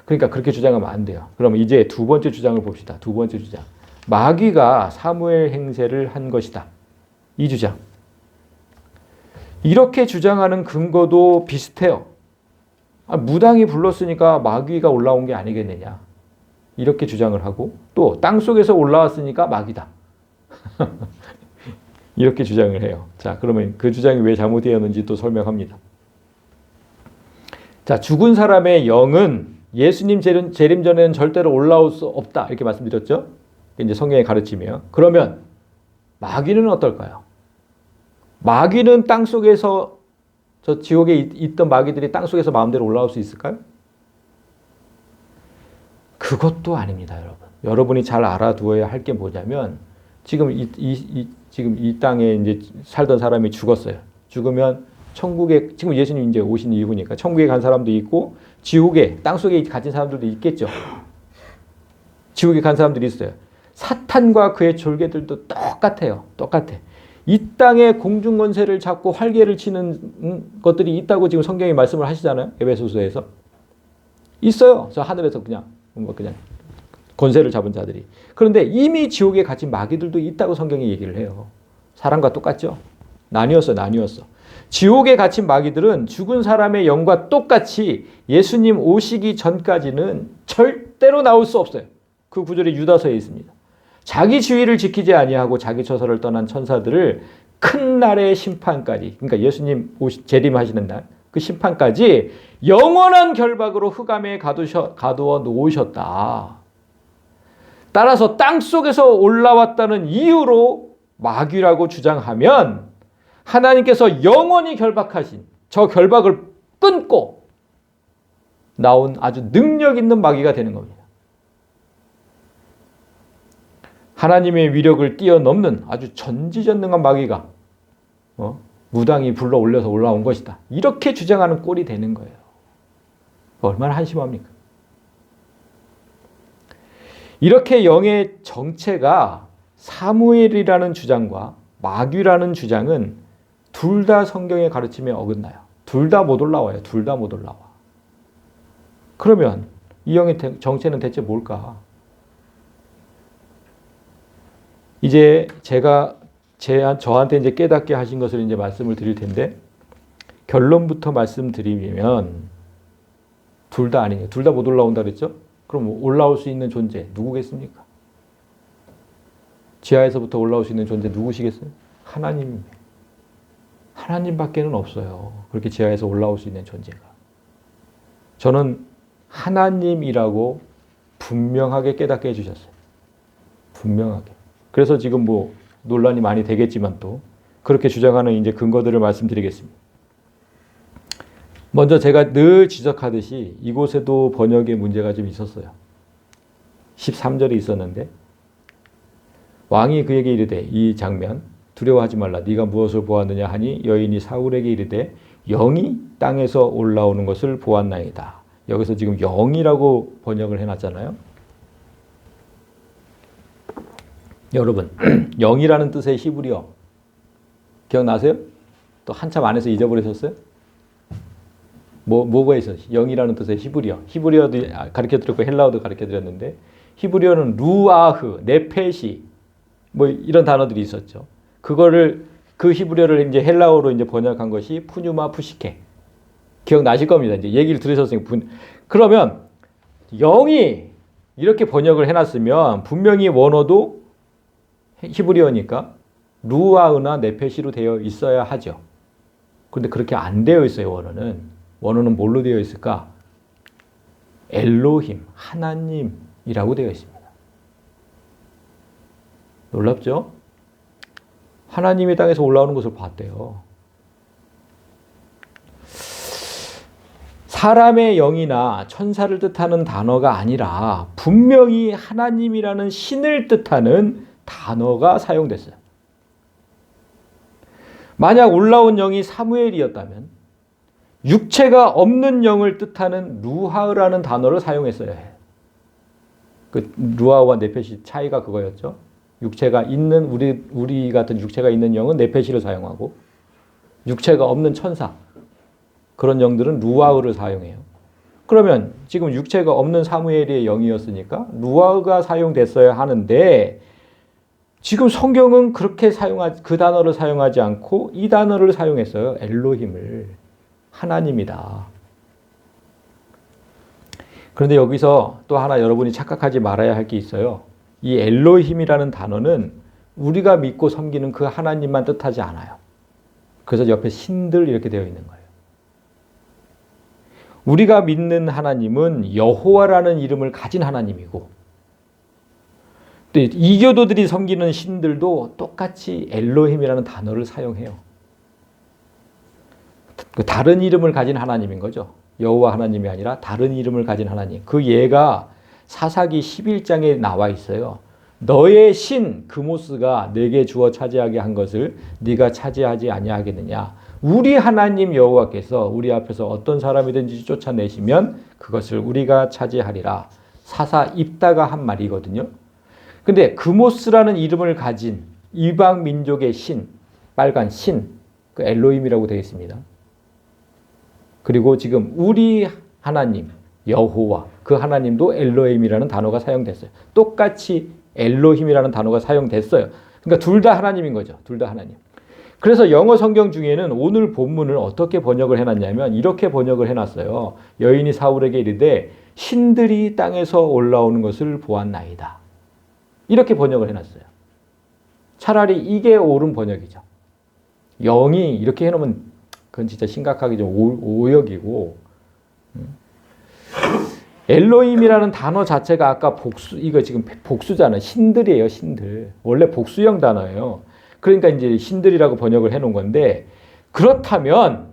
그러니까 그렇게 주장하면 안 돼요. 그러면 이제 두 번째 주장을 봅시다. 두 번째 주장. 마귀가 사무엘 행세를 한 것이다. 이 주장. 이렇게 주장하는 근거도 비슷해요. 무당이 불렀으니까 마귀가 올라온 게 아니겠느냐. 이렇게 주장을 하고 또 땅속에서 올라왔으니까 마귀다. 이렇게 주장을 해요. 자, 그러면 그 주장이 왜 잘못되었는지 또 설명합니다. 자, 죽은 사람의 영은 예수님 재림 전에는 절대로 올라올 수 없다. 이렇게 말씀드렸죠. 이제 성경의 가르침이에요. 그러면 마귀는 어떨까요? 마귀는 땅속에서 저 지옥에 있던 마귀들이 땅속에서 마음대로 올라올 수 있을까요? 그것도 아닙니다, 여러분. 여러분이 잘 알아두어야 할 게 뭐냐면 지금 이 땅에 이제 살던 사람이 죽었어요. 죽으면 천국에 지금 예수님 이제 오신 이후니까 천국에 간 사람도 있고 지옥에 땅속에 갇힌 사람들도 있겠죠. 지옥에 간 사람들이 있어요. 사탄과 그의 졸개들도 똑같아요. 똑같아. 이 땅에 공중 권세를 잡고 활개를 치는 것들이 있다고 지금 성경이 말씀을 하시잖아요. 에베소서에서. 있어요. 저 하늘에서 그냥 권세를 잡은 자들이. 그런데 이미 지옥에 갇힌 마귀들도 있다고 성경이 얘기를 해요. 사람과 똑같죠. 나뉘었어. 지옥에 갇힌 마귀들은 죽은 사람의 영과 똑같이 예수님 오시기 전까지는 절대로 나올 수 없어요. 그 구절이 유다서에 있습니다. 자기 지위를 지키지 아니하고 자기 처소를 떠난 천사들을 큰 날의 심판까지, 그러니까 예수님 재림하시는 날, 그 심판까지 영원한 결박으로 흑암에 가두어 놓으셨다. 따라서 땅속에서 올라왔다는 이유로 마귀라고 주장하면 하나님께서 영원히 결박하신 저 결박을 끊고 나온 아주 능력 있는 마귀가 되는 겁니다. 하나님의 위력을 뛰어넘는 아주 전지전능한 마귀가 무당이 불러 올려서 올라온 것이다. 이렇게 주장하는 꼴이 되는 거예요. 얼마나 한심합니까? 이렇게 영의 정체가 사무엘이라는 주장과 마귀라는 주장은 둘 다 성경의 가르침에 어긋나요. 둘 다 못 올라와요. 둘 다 못 올라와. 그러면 이 영의 정체는 대체 뭘까? 이제 제가 저한테 이제 깨닫게 하신 것을 이제 말씀을 드릴 텐데, 결론부터 말씀드리면 둘 다 아니에요. 둘 다 못 올라온다 그랬죠? 그럼 올라올 수 있는 존재 누구겠습니까? 지하에서부터 올라올 수 있는 존재 누구시겠어요? 하나님입니다. 하나님밖에는 없어요. 그렇게 지하에서 올라올 수 있는 존재가. 저는 하나님이라고 분명하게 깨닫게 해주셨어요. 분명하게. 그래서 지금 뭐 논란이 많이 되겠지만 또 그렇게 주장하는 이제 근거들을 말씀드리겠습니다. 먼저 제가 늘 지적하듯이 이곳에도 번역의 문제가 좀 있었어요. 13절에 있었는데 왕이 그에게 이르되 이 장면 두려워하지 말라 네가 무엇을 보았느냐 하니 여인이 사울에게 이르되 영이 땅에서 올라오는 것을 보았나이다. 여기서 지금 영이라고 번역을 해놨잖아요. 여러분 영이라는 뜻의 히브리어 기억나세요? 또 한참 안에서 잊어버리셨어요? 뭐가 있어요? 영이라는 뜻의 히브리어도 가르쳐드렸고 헬라어도 가르쳐드렸는데 히브리어는 루아흐, 네페시 뭐 이런 단어들이 있었죠. 그거를 그 히브리어를 이제 헬라어로 이제 번역한 것이 푸뉴마 푸시케. 기억나실 겁니다. 이제 얘기를 들으셨으니까. 그러면 영이 이렇게 번역을 해놨으면 분명히 원어도 히브리어니까 루아흐나 네페시로 되어 있어야 하죠. 그런데 그렇게 안 되어 있어요. 원어는 뭘로 되어 있을까? 엘로힘, 하나님이라고 되어 있습니다. 놀랍죠? 하나님이 땅에서 올라오는 것을 봤대요. 사람의 영이나 천사를 뜻하는 단어가 아니라 분명히 하나님이라는 신을 뜻하는 단어가 사용됐어요. 만약 올라온 영이 사무엘이었다면 육체가 없는 영을 뜻하는 루하라는 단어를 사용했어야 해요. 그 루아와 네페시 차이가 그거였죠. 육체가 있는 우리 같은 육체가 있는 영은 네페시를 사용하고 육체가 없는 천사 그런 영들은 루아흐를 사용해요. 그러면 지금 육체가 없는 사무엘의 영이었으니까 루아흐가 사용됐어야 하는데 지금 성경은 그렇게 그 단어를 사용하지 않고 이 단어를 사용했어요. 엘로힘을. 하나님이다. 그런데 여기서 또 하나 여러분이 착각하지 말아야 할 게 있어요. 이 엘로힘이라는 단어는 우리가 믿고 섬기는 그 하나님만 뜻하지 않아요. 그래서 옆에 신들 이렇게 되어 있는 거예요. 우리가 믿는 하나님은 여호와라는 이름을 가진 하나님이고 또 이교도들이 섬기는 신들도 똑같이 엘로힘이라는 단어를 사용해요. 다른 이름을 가진 하나님인 거죠. 여호와 하나님이 아니라 다른 이름을 가진 하나님. 그 예가 사사기 11장에 나와 있어요. 너의 신 그모스가 내게 주어 차지하게 한 것을 네가 차지하지 아니하겠느냐. 우리 하나님 여호와께서 우리 앞에서 어떤 사람이든지 쫓아내시면 그것을 우리가 차지하리라. 사사 입다가 한 말이거든요. 근데 그모스라는 이름을 가진 이방 민족의 신, 빨간 신, 그 엘로힘이라고 되어 있습니다. 그리고 지금 우리 하나님 여호와 그 하나님도 엘로힘이라는 단어가 사용됐어요. 똑같이 엘로힘이라는 단어가 사용됐어요. 그러니까 둘 다 하나님인 거죠. 둘 다 하나님. 그래서 영어 성경 중에는 오늘 본문을 어떻게 번역을 해놨냐면 이렇게 번역을 해놨어요. 여인이 사울에게 이르되 신들이 땅에서 올라오는 것을 보았나이다. 이렇게 번역을 해놨어요. 차라리 이게 옳은 번역이죠. 영이 이렇게 해놓으면 그건 진짜 심각하게 좀 오역이고 엘로힘이라는 단어 자체가 아까 이거 지금 복수잖아요. 신들이에요, 신들. 원래 복수형 단어예요. 그러니까 이제 신들이라고 번역을 해놓은 건데 그렇다면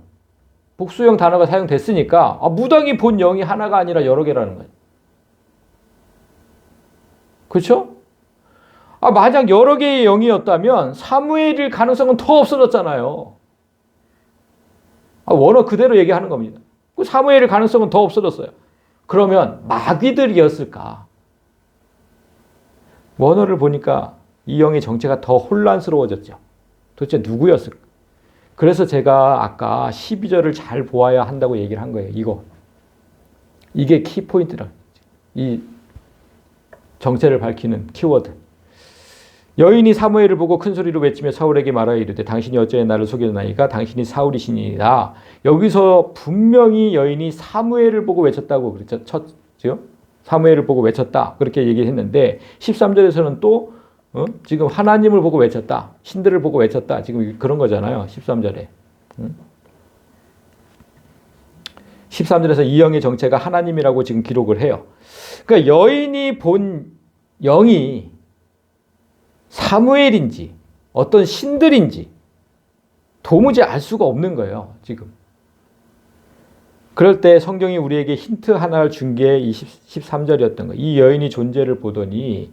복수형 단어가 사용됐으니까 무당이 본 영이 하나가 아니라 여러 개라는 거예요. 그렇죠? 만약 여러 개의 영이었다면 사무엘일 가능성은 더 없어졌잖아요. 원어 그대로 얘기하는 겁니다. 사무엘일 가능성은 더 없어졌어요. 그러면 마귀들이었을까? 원어를 보니까 이 영의 정체가 더 혼란스러워졌죠. 도대체 누구였을까? 그래서 제가 아까 12절을 잘 보아야 한다고 얘기를 한 거예요. 이게 키포인트라. 이 정체를 밝히는 키워드. 여인이 사무엘을 보고 큰 소리로 외치며 사울에게 말하여 이르되 당신이 어찌하여 나를 속였나이까 당신이 사울이시니라. 여기서 분명히 여인이 사무엘을 보고 외쳤다고 그랬죠. 쳤죠. 사무엘을 보고 외쳤다. 그렇게 얘기했는데 13절에서는 또 지금 하나님을 보고 외쳤다. 신들을 보고 외쳤다. 지금 그런 거잖아요. 13절에. 13절에서 이 영의 정체가 하나님이라고 지금 기록을 해요. 그러니까 여인이 본 영이 사무엘인지 어떤 신들인지 도무지 알 수가 없는 거예요. 지금. 그럴 때 성경이 우리에게 힌트 하나를 준 게 13절이었던 거예요. 이 여인이 존재를 보더니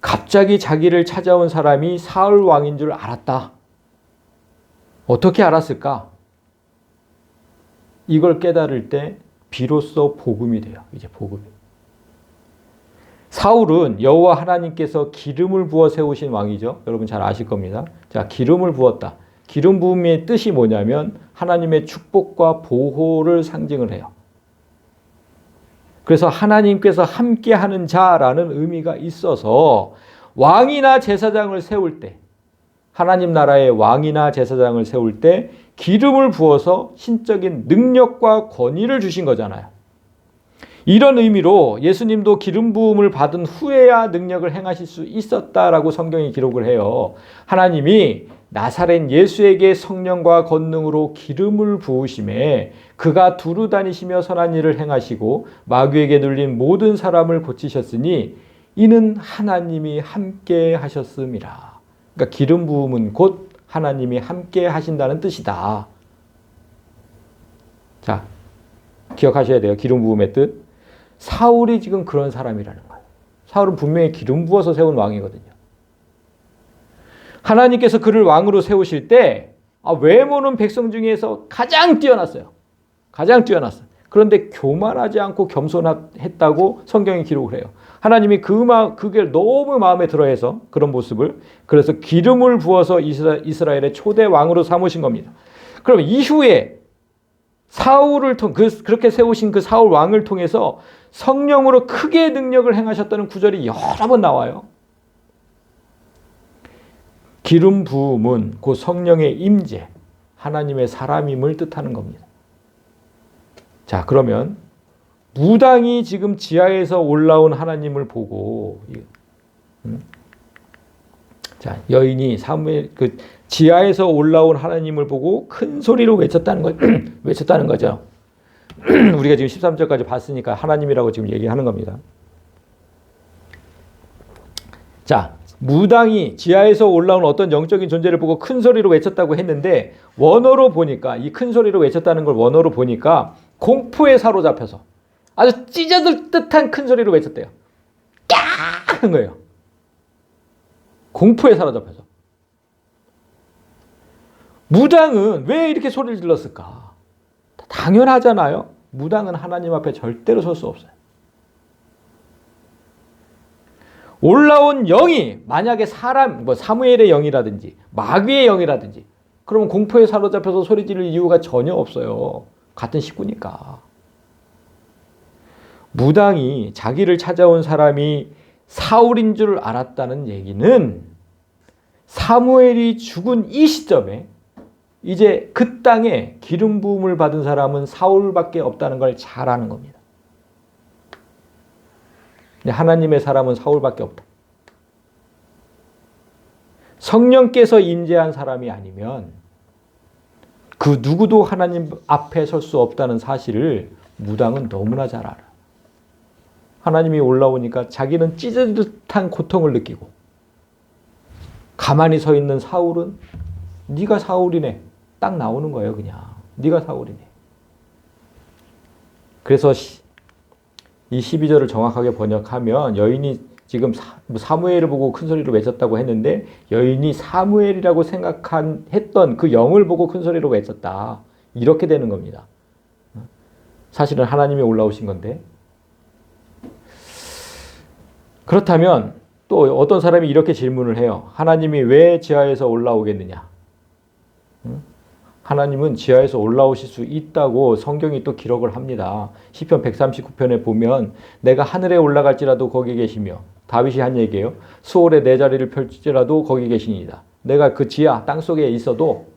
갑자기 자기를 찾아온 사람이 사울 왕인 줄 알았다. 어떻게 알았을까? 이걸 깨달을 때 비로소 복음이 돼요. 이제 복음이. 사울은 여호와 하나님께서 기름을 부어 세우신 왕이죠. 여러분 잘 아실 겁니다. 자, 기름을 부었다. 기름 부음의 뜻이 뭐냐면 하나님의 축복과 보호를 상징을 해요. 그래서 하나님께서 함께하는 자라는 의미가 있어서 왕이나 제사장을 세울 때, 하나님 나라의 왕이나 제사장을 세울 때 기름을 부어서 신적인 능력과 권위를 주신 거잖아요. 이런 의미로 예수님도 기름 부음을 받은 후에야 능력을 행하실 수 있었다라고 성경이 기록을 해요. 하나님이 나사렛 예수에게 성령과 권능으로 기름을 부으심에 그가 두루 다니시며 선한 일을 행하시고 마귀에게 눌린 모든 사람을 고치셨으니 이는 하나님이 함께 하셨음이라. 그러니까 기름 부음은 곧 하나님이 함께 하신다는 뜻이다. 자, 기억하셔야 돼요. 기름 부음의 뜻. 사울이 지금 그런 사람이라는 거예요. 사울은 분명히 기름 부어서 세운 왕이거든요. 하나님께서 그를 왕으로 세우실 때 외모는 백성 중에서 가장 뛰어났어요. 가장 뛰어났어요. 그런데 교만하지 않고 겸손했다고 성경이 기록을 해요. 하나님이 그게 너무 마음에 들어해서 그런 모습을, 그래서 기름을 부어서 이스라엘의 초대 왕으로 삼으신 겁니다. 그럼 이후에 사울을 그렇게 세우신 그 사울 왕을 통해서 성령으로 크게 능력을 행하셨다는 구절이 여러 번 나와요. 기름 부음은 그 성령의 임재, 하나님의 사람임을 뜻하는 겁니다. 자, 그러면 무당이 지금 지하에서 올라온 하나님을 보고, 자, 여인이 사무엘 지하에서 올라온 하나님을 보고 큰 소리로 외쳤다는 거죠. 우리가 지금 13절까지 봤으니까 하나님이라고 지금 얘기하는 겁니다. 자, 무당이 지하에서 올라온 어떤 영적인 존재를 보고 큰 소리로 외쳤다고 했는데 원어로 보니까, 이 큰 소리로 외쳤다는 걸 원어로 보니까 공포에 사로잡혀서 아주 찢어질 듯한 큰 소리로 외쳤대요. 까! 하는 거예요. 공포에 사로잡혀서. 무당은 왜 이렇게 소리를 질렀을까? 당연하잖아요. 무당은 하나님 앞에 절대로 설 수 없어요. 올라온 영이 만약에 사무엘의 영이라든지 마귀의 영이라든지, 그러면 공포에 사로잡혀서 소리 지를 이유가 전혀 없어요. 같은 식구니까. 무당이 자기를 찾아온 사람이 사울인 줄 알았다는 얘기는 사무엘이 죽은 이 시점에 이제 그 땅에 기름 부음을 받은 사람은 사울밖에 없다는 걸 잘 아는 겁니다. 하나님의 사람은 사울밖에 없다. 성령께서 임재한 사람이 아니면 그 누구도 하나님 앞에 설 수 없다는 사실을 무당은 너무나 잘 알아요. 하나님이 올라오니까 자기는 찢어질 듯한 고통을 느끼고, 가만히 서 있는 사울은 네가 사울이네. 딱 나오는 거예요. 그냥 네가 사울이네. 그래서 이 12절을 정확하게 번역하면 여인이 지금 사무엘을 보고 큰 소리로 외쳤다고 했는데 여인이 사무엘이라고 했던 그 영을 보고 큰 소리로 외쳤다. 이렇게 되는 겁니다. 사실은 하나님이 올라오신 건데. 그렇다면 또 어떤 사람이 이렇게 질문을 해요. 하나님이 왜 지하에서 올라오겠느냐? 하나님은 지하에서 올라오실 수 있다고 성경이 또 기록을 합니다. 시편 139편에 보면 내가 하늘에 올라갈지라도 거기 계시며, 다윗이 한 얘기예요. 수월에 내 자리를 펼칠지라도 거기 계시니이다. 내가 그 지하 땅속에 있어도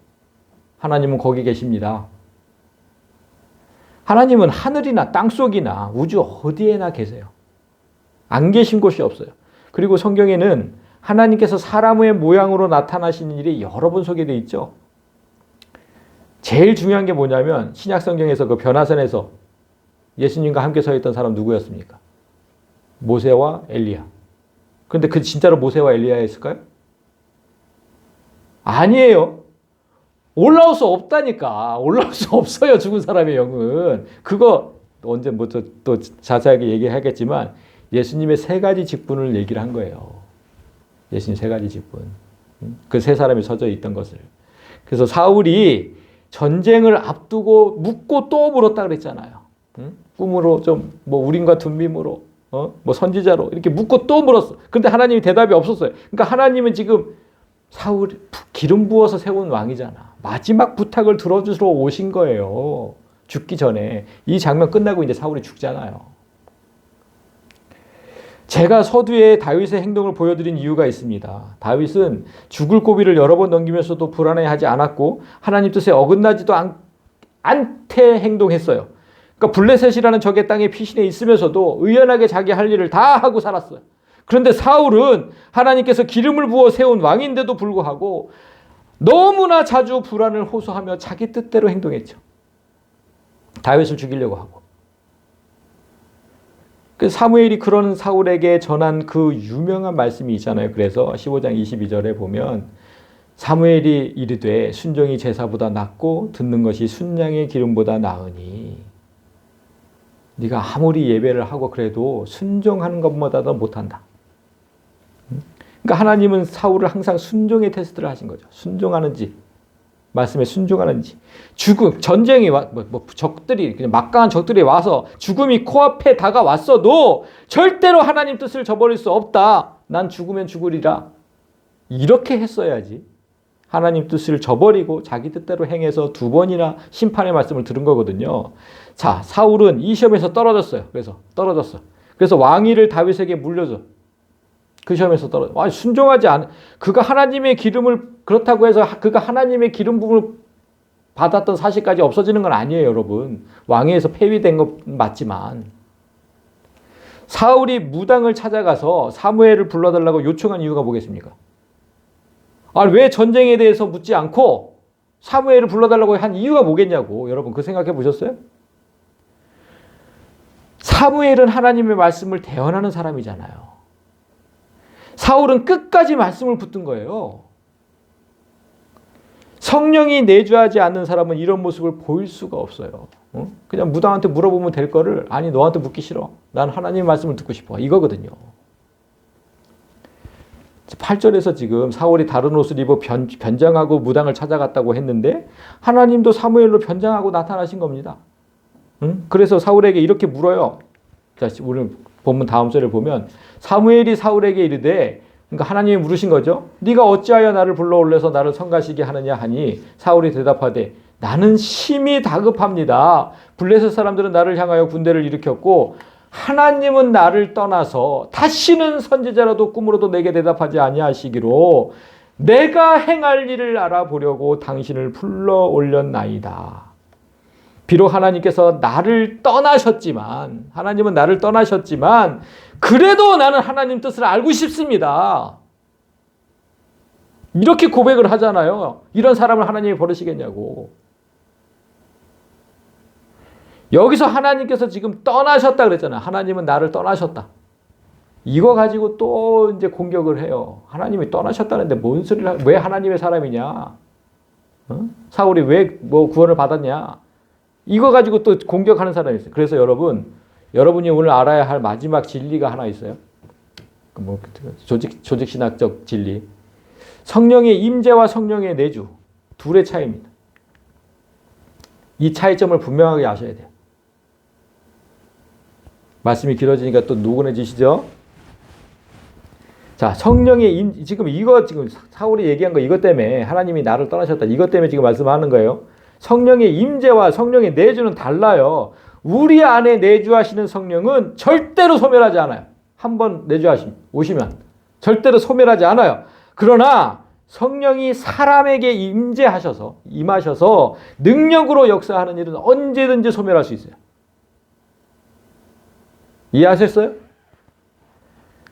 하나님은 거기 계십니다. 하나님은 하늘이나 땅속이나 우주 어디에나 계세요. 안 계신 곳이 없어요. 그리고 성경에는 하나님께서 사람의 모양으로 나타나시는 일이 여러 번 소개되어 있죠. 제일 중요한 게 뭐냐면 신약 성경에서 그 변화산에서 예수님과 함께 서 있던 사람 누구였습니까? 모세와 엘리야. 그런데 그 진짜로 모세와 엘리야였을까요? 아니에요. 올라올 수 없다니까. 올라올 수 없어요. 죽은 사람의 영은. 그거 언제 뭐 또 자세하게 얘기하겠지만 예수님의 세 가지 직분을 얘기를 한 거예요. 예수님 세 가지 직분. 그 세 사람이 서져 있던 것을. 그래서 사울이 전쟁을 앞두고 묻고 또 물었다 그랬잖아요. 꿈으로 좀 뭐 우림과 둠밈으로 뭐 선지자로 이렇게 묻고 또 물었어. 그런데 하나님이 대답이 없었어요. 그러니까 하나님은 지금 사울 기름 부어서 세운 왕이잖아. 마지막 부탁을 들어주러 오신 거예요. 죽기 전에. 이 장면 끝나고 이제 사울이 죽잖아요. 제가 서두에 다윗의 행동을 보여드린 이유가 있습니다. 다윗은 죽을 고비를 여러 번 넘기면서도 불안해하지 않았고 하나님 뜻에 어긋나지도 않게 행동했어요. 그러니까 블레셋이라는 적의 땅에 피신해 있으면서도 의연하게 자기 할 일을 다 하고 살았어요. 그런데 사울은 하나님께서 기름을 부어 세운 왕인데도 불구하고 너무나 자주 불안을 호소하며 자기 뜻대로 행동했죠. 다윗을 죽이려고 하고. 사무엘이 그런 사울에게 전한 그 유명한 말씀이 있잖아요. 그래서 15장 22절에 보면 사무엘이 이르되 순종이 제사보다 낫고 듣는 것이 순양의 기름보다 나으니 네가 아무리 예배를 하고 그래도 순종하는 것보다도 못한다. 그러니까 하나님은 사울을 항상 순종의 테스트를 하신 거죠. 순종하는지, 말씀에 순종하는지. 죽음, 전쟁이 적들이, 그냥 막강한 적들이 와서 죽음이 코앞에 다가왔어도 절대로 하나님 뜻을 저버릴 수 없다. 난 죽으면 죽으리라. 이렇게 했어야지. 하나님 뜻을 저버리고 자기 뜻대로 행해서 두 번이나 심판의 말씀을 들은 거거든요. 자, 사울은 이 시험에서 떨어졌어요. 그래서 떨어졌어. 그래서 왕위를 다윗에게 물려줘. 그 시험에서 떨어져. 순종하지 않아. 그가 하나님의 기름을 그렇다고 해서 그가 하나님의 기름 부음을 받았던 사실까지 없어지는 건 아니에요, 여러분. 왕위에서 폐위된 건 맞지만 사울이 무당을 찾아가서 사무엘을 불러달라고 요청한 이유가 뭐겠습니까? 왜 전쟁에 대해서 묻지 않고 사무엘을 불러달라고 한 이유가 뭐겠냐고. 여러분 그 생각해 보셨어요? 사무엘은 하나님의 말씀을 대언하는 사람이잖아요. 사울은 끝까지 말씀을 붙든 거예요. 성령이 내주하지 않는 사람은 이런 모습을 보일 수가 없어요. 그냥 무당한테 물어보면 될 거를 아니 너한테 묻기 싫어. 난 하나님의 말씀을 듣고 싶어. 이거거든요. 8절에서 지금 사울이 다른 옷을 입어 변장하고 무당을 찾아갔다고 했는데 하나님도 사무엘로 변장하고 나타나신 겁니다. 그래서 사울에게 이렇게 물어요. 자, 오늘 본문 다음 절을 보면 사무엘이 사울에게 이르되, 그러니까 하나님이 물으신 거죠. 네가 어찌하여 나를 불러올려서 나를 성가시게 하느냐 하니 사울이 대답하되 나는 심히 다급합니다. 블레셋 사람들은 나를 향하여 군대를 일으켰고 하나님은 나를 떠나서 다시는 선지자라도 꿈으로도 내게 대답하지 아니하시기로 내가 행할 일을 알아보려고 당신을 불러 올렸나이다. 비록 하나님께서 나를 떠나셨지만, 하나님은 나를 떠나셨지만 그래도 나는 하나님 뜻을 알고 싶습니다. 이렇게 고백을 하잖아요. 이런 사람을 하나님이 버리시겠냐고. 여기서 하나님께서 지금 떠나셨다 그랬잖아요. 하나님은 나를 떠나셨다. 이거 가지고 또 이제 공격을 해요. 하나님이 떠나셨다는데 뭔 소리를, 왜 하나님의 사람이냐? 사울이 왜 뭐 구원을 받았냐? 이거 가지고 또 공격하는 사람이 있어요. 그래서 여러분이 오늘 알아야 할 마지막 진리가 하나 있어요. 조직신학적 진리. 성령의 임재와 성령의 내주. 둘의 차이입니다. 이 차이점을 분명하게 아셔야 돼요. 말씀이 길어지니까 또 노곤해지시죠? 자, 성령의 지금 사울이 얘기한 거 이것 때문에 하나님이 나를 떠나셨다. 이것 때문에 지금 말씀하는 거예요. 성령의 임재와 성령의 내주는 달라요. 우리 안에 내주하시는 성령은 절대로 소멸하지 않아요. 한번 오시면 절대로 소멸하지 않아요. 그러나 성령이 사람에게 임하셔서 능력으로 역사하는 일은 언제든지 소멸할 수 있어요. 이해하셨어요?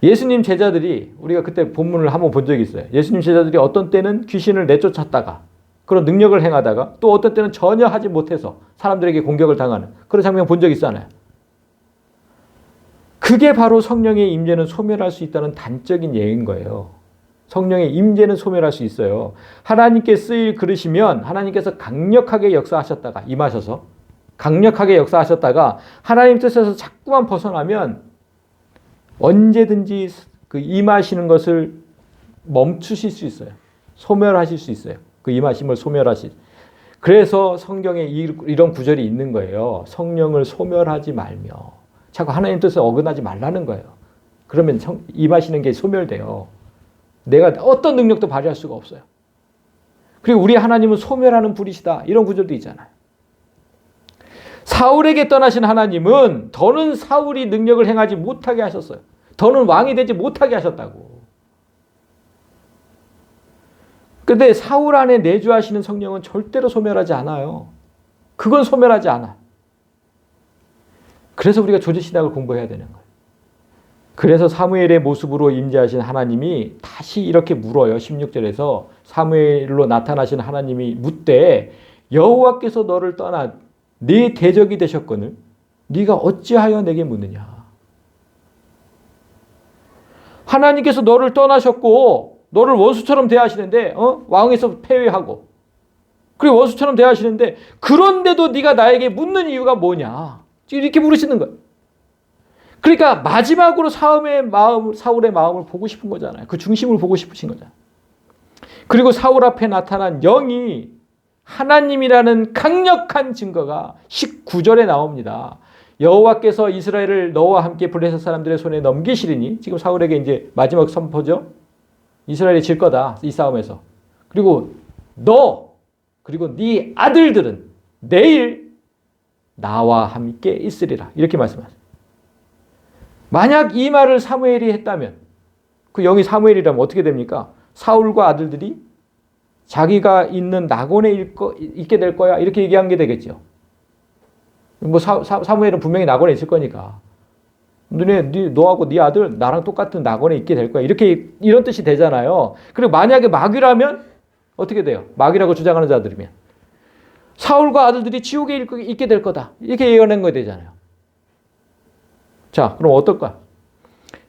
예수님 제자들이, 우리가 그때 본문을 한번 본 적이 있어요. 예수님 제자들이 어떤 때는 귀신을 내쫓았다가 그런 능력을 행하다가 또 어떤 때는 전혀 하지 못해서 사람들에게 공격을 당하는 그런 장면 본 적 있잖아요. 그게 바로 성령의 임재는 소멸할 수 있다는 단적인 예인 거예요. 성령의 임재는 소멸할 수 있어요. 하나님께 쓰일 그릇이면 하나님께서 강력하게 역사하셨다가 임하셔서 강력하게 역사하셨다가 하나님 뜻에서 자꾸만 벗어나면 언제든지 그 임하시는 것을 멈추실 수 있어요. 소멸하실 수 있어요. 그 임하심을 소멸하실. 그래서 성경에 이런 구절이 있는 거예요. 성령을 소멸하지 말며. 자꾸 하나님 뜻에 어긋나지 말라는 거예요. 그러면 임하시는 게 소멸돼요. 내가 어떤 능력도 발휘할 수가 없어요. 그리고 우리 하나님은 소멸하는 분이시다. 이런 구절도 있잖아요. 사울에게 떠나신 하나님은 더는 사울이 능력을 행하지 못하게 하셨어요. 더는 왕이 되지 못하게 하셨다고. 그런데 사울 안에 내주하시는 성령은 절대로 소멸하지 않아요. 그건 소멸하지 않아. 그래서 우리가 조지신학을 공부해야 되는 거예요. 그래서 사무엘의 모습으로 임재하신 하나님이 다시 이렇게 물어요. 16절에서 사무엘로 나타나신 하나님이 묻되 여호와께서 너를 떠나 네 대적이 되셨거늘 네가 어찌하여 내게 묻느냐. 하나님께서 너를 떠나셨고 너를 원수처럼 대하시는데 왕에서 폐위하고 그리고 원수처럼 대하시는데 그런데도 네가 나에게 묻는 이유가 뭐냐. 이렇게 물으시는 거예요. 그러니까 마지막으로 사울의 마음을 보고 싶은 거잖아요. 그 중심을 보고 싶으신 거잖아요. 그리고 사울 앞에 나타난 영이 하나님이라는 강력한 증거가 19절에 나옵니다. 여호와께서 이스라엘을 너와 함께 블레셋 사람들의 손에 넘기시리니 지금 사울에게 이제 마지막 선포죠. 이스라엘이 질 거다. 이 싸움에서. 그리고 너 그리고 네 아들들은 내일 나와 함께 있으리라. 이렇게 말씀하세요. 만약 이 말을 사무엘이 했다면 그 영이 사무엘이라면 어떻게 됩니까? 사울과 아들들이 자기가 있는 낙원에 있게 될 거야. 이렇게 얘기한 게 되겠죠. 뭐 사무엘은 분명히 낙원에 있을 거니까. 너하고 네 아들 나랑 똑같은 낙원에 있게 될 거야. 이런 뜻이 되잖아요. 그리고 만약에 마귀라면 어떻게 돼요? 마귀라고 주장하는 자들이면 사울과 아들들이 지옥에 있게 될 거다. 이렇게 예언한 거 되잖아요. 자, 그럼 어떨까?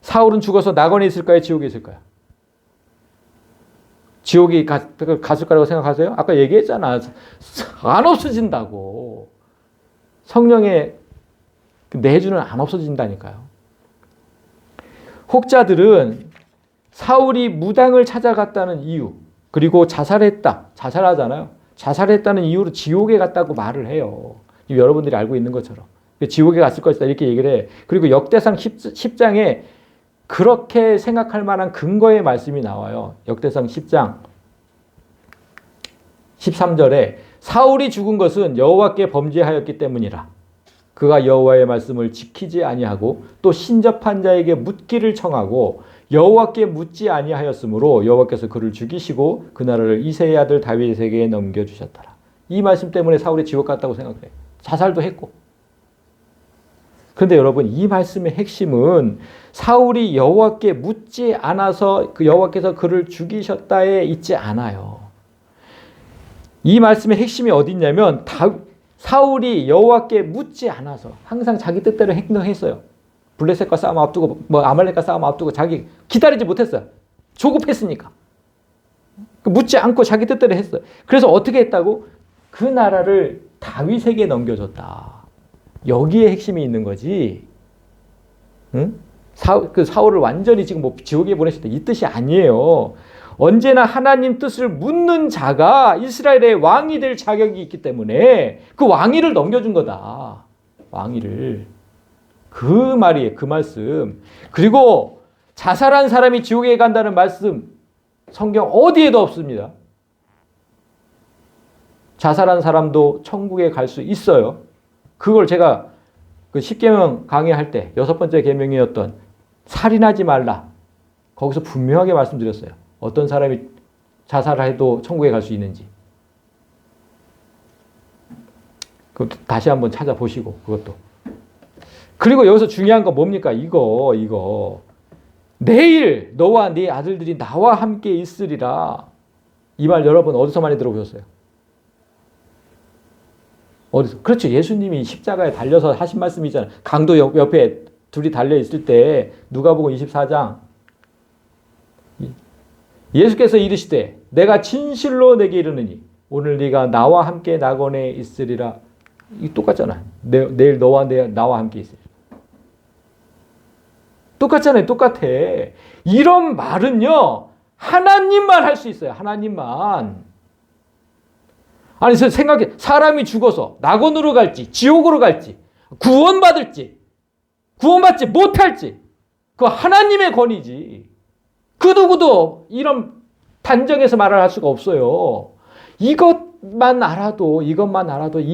사울은 죽어서 낙원에 있을까요? 지옥에 있을까요? 지옥에 갔을 거라고 생각하세요? 아까 얘기했잖아. 안 없어진다고. 성령의 내주는 안 없어진다니까요. 혹자들은 사울이 무당을 찾아갔다는 이유, 그리고 자살하잖아요. 자살했다는 이유로 지옥에 갔다고 말을 해요. 여러분들이 알고 있는 것처럼. 지옥에 갔을 것이다 이렇게 얘기를 해. 그리고 역대상 10장에 그렇게 생각할 만한 근거의 말씀이 나와요. 역대상 10장 13절에 사울이 죽은 것은 여호와께 범죄하였기 때문이라. 그가 여호와의 말씀을 지키지 아니하고 또 신접한 자에게 묻기를 청하고 여호와께 묻지 아니하였으므로 여호와께서 그를 죽이시고 그 나라를 이새의 아들 다윗에게 넘겨주셨더라. 이 말씀 때문에 사울이 지옥 갔다고 생각해요. 자살도 했고. 그런데 여러분 이 말씀의 핵심은 사울이 여호와께 묻지 않아서 그 여호와께서 그를 죽이셨다에 있지 않아요. 이 말씀의 핵심이 어디 있냐면 사울이 여호와께 묻지 않아서 항상 자기 뜻대로 행동했어요. 블레셋과 싸움 앞두고 아말렉과 싸움 앞두고 자기 기다리지 못했어요. 조급했으니까. 묻지 않고 자기 뜻대로 했어요. 그래서 어떻게 했다고? 그 나라를 다윗에게 넘겨줬다. 여기에 핵심이 있는 거지. 응? 사울을 완전히 지금 지옥에 보내셨다 이 뜻이 아니에요. 언제나 하나님 뜻을 묻는 자가 이스라엘의 왕이 될 자격이 있기 때문에 그 왕위를 넘겨준 거다. 왕위를. 그 말이에요. 그 말씀. 그리고 자살한 사람이 지옥에 간다는 말씀 성경 어디에도 없습니다. 자살한 사람도 천국에 갈 수 있어요. 그걸 제가 그 10계명 강의할 때 6번째 계명이었던 살인하지 말라. 거기서 분명하게 말씀드렸어요. 어떤 사람이 자살을 해도 천국에 갈 수 있는지. 그것도 다시 한번 찾아보시고 그것도. 그리고 여기서 중요한 건 뭡니까? 이거. 내일 너와 네 아들들이 나와 함께 있으리라. 이 말 여러분 어디서 많이 들어보셨어요? 어디서? 그렇죠. 예수님이 십자가에 달려서 하신 말씀이잖아요. 강도 옆에 둘이 달려 있을 때 누가복음 24장 예수께서 이르시되 내가 진실로 내게 이르느니 오늘 네가 나와 함께 낙원에 있으리라. 이 똑같잖아요. 내일 너와 나와 함께 있으리라. 똑같잖아요. 똑같아. 이런 말은요. 하나님만 할 수 있어요. 하나님만. 아니 생각해. 사람이 죽어서 낙원으로 갈지 지옥으로 갈지 구원받을지 구원받지 못할지 그거 하나님의 권위지. 그 누구도 이런 단정해서 말을 할 수가 없어요. 이것만 알아도 이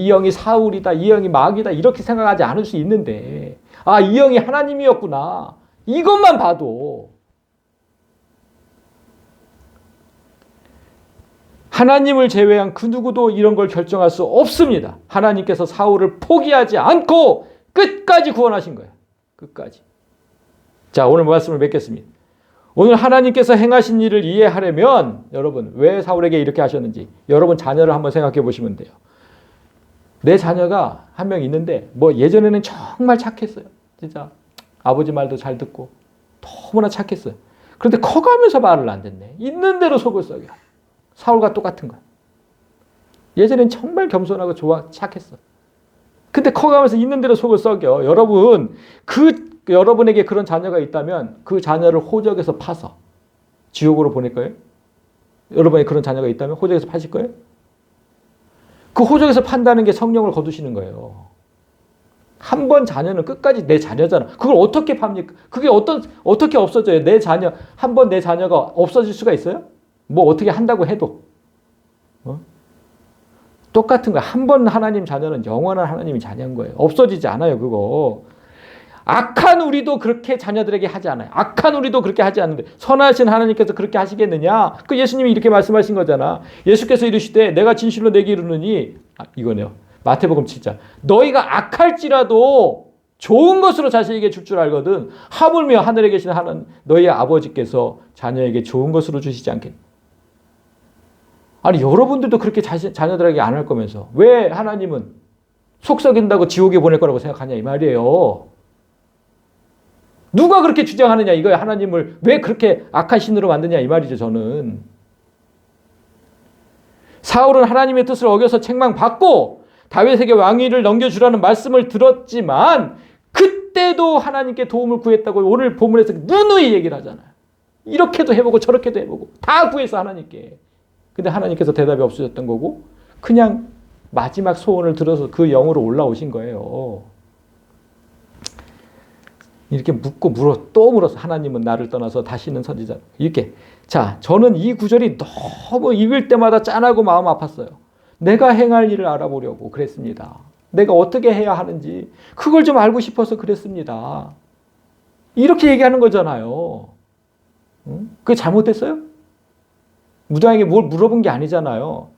영이 사울이다, 이 영이 마귀다 이렇게 생각하지 않을 수 있는데 아, 이 영이 하나님이었구나. 이것만 봐도 하나님을 제외한 그 누구도 이런 걸 결정할 수 없습니다. 하나님께서 사울을 포기하지 않고 끝까지 구원하신 거예요. 끝까지. 자, 오늘 말씀을 맺겠습니다. 오늘 하나님께서 행하신 일을 이해하려면 여러분 왜 사울에게 이렇게 하셨는지 여러분 자녀를 한번 생각해 보시면 돼요. 내 자녀가 한 명 있는데 뭐 예전에는 정말 착했어요. 진짜 아버지 말도 잘 듣고 너무나 착했어요. 그런데 커가면서 말을 안 듣네. 있는 대로 속을 썩여. 사울과 똑같은 거야. 예전엔 정말 겸손하고 착했어. 근데 커가면서 있는 대로 속을 썩여. 여러분 여러분에게 그런 자녀가 있다면 그 자녀를 호적에서 파서 지옥으로 보낼 거예요? 여러분의 그런 자녀가 있다면 호적에서 파실 거예요? 그 호적에서 판다는 게 성령을 거두시는 거예요. 한 번 자녀는 끝까지 내 자녀잖아. 그걸 어떻게 팝니까? 그게 어떻게 없어져요? 내 자녀, 한 번 내 자녀가 없어질 수가 있어요? 뭐 어떻게 한다고 해도. 똑같은 거야. 한 번 하나님 자녀는 영원한 하나님이 자녀인 거예요. 없어지지 않아요, 그거. 악한 우리도 그렇게 자녀들에게 하지 않아요. 악한 우리도 그렇게 하지 않는데 선하신 하나님께서 그렇게 하시겠느냐? 그 예수님이 이렇게 말씀하신 거잖아. 예수께서 이르시되 내가 진실로 내게 이르느니 이거네요. 마태복음 7장. 너희가 악할지라도 좋은 것으로 자식에게 줄 줄 알거든. 하물며 하늘에 계신 하나님 너희의 아버지께서 자녀에게 좋은 것으로 주시지 않겠니? 아니 여러분들도 그렇게 자녀들에게 안 할 거면서 왜 하나님은 속 썩인다고 지옥에 보낼 거라고 생각하냐 이 말이에요. 누가 그렇게 주장하느냐 이거야. 하나님을 왜 그렇게 악한 신으로 만드냐 이 말이죠. 저는 사울은 하나님의 뜻을 어겨서 책망받고 다윗에게 왕위를 넘겨주라는 말씀을 들었지만 그때도 하나님께 도움을 구했다고 오늘 본문에서 누누이 얘기를 하잖아요. 이렇게도 해보고 저렇게도 해보고 다 구해서 하나님께. 근데 하나님께서 대답이 없으셨던 거고 그냥 마지막 소원을 들어서 그 영으로 올라오신 거예요. 이렇게 묻고 또 물어서 하나님은 나를 떠나서 다시는 선지자 이렇게. 자, 저는 이 구절이 너무 읽을 때마다 짠하고 마음 아팠어요. 내가 행할 일을 알아보려고 그랬습니다. 내가 어떻게 해야 하는지 그걸 좀 알고 싶어서 그랬습니다. 이렇게 얘기하는 거잖아요. 그게 잘못됐어요? 무당에게 뭘 물어본 게 아니잖아요.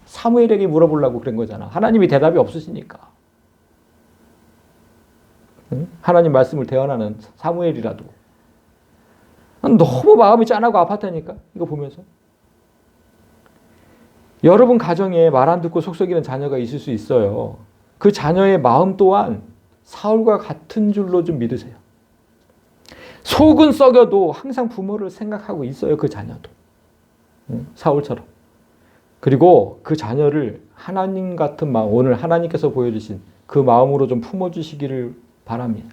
사무엘에게 물어보려고 그런 거잖아. 하나님이 대답이 없으시니까. 하나님 말씀을 대언하는 사무엘이라도 너무 마음이 짠하고 아팠다니까 이거 보면서. 여러분 가정에 말 안 듣고 속썩이는 자녀가 있을 수 있어요. 그 자녀의 마음 또한 사울과 같은 줄로 좀 믿으세요. 속은 썩여도 항상 부모를 생각하고 있어요. 그 자녀도 사울처럼. 그리고 그 자녀를 하나님 같은 마음, 오늘 하나님께서 보여주신 그 마음으로 좀 품어주시기를 바랍니다.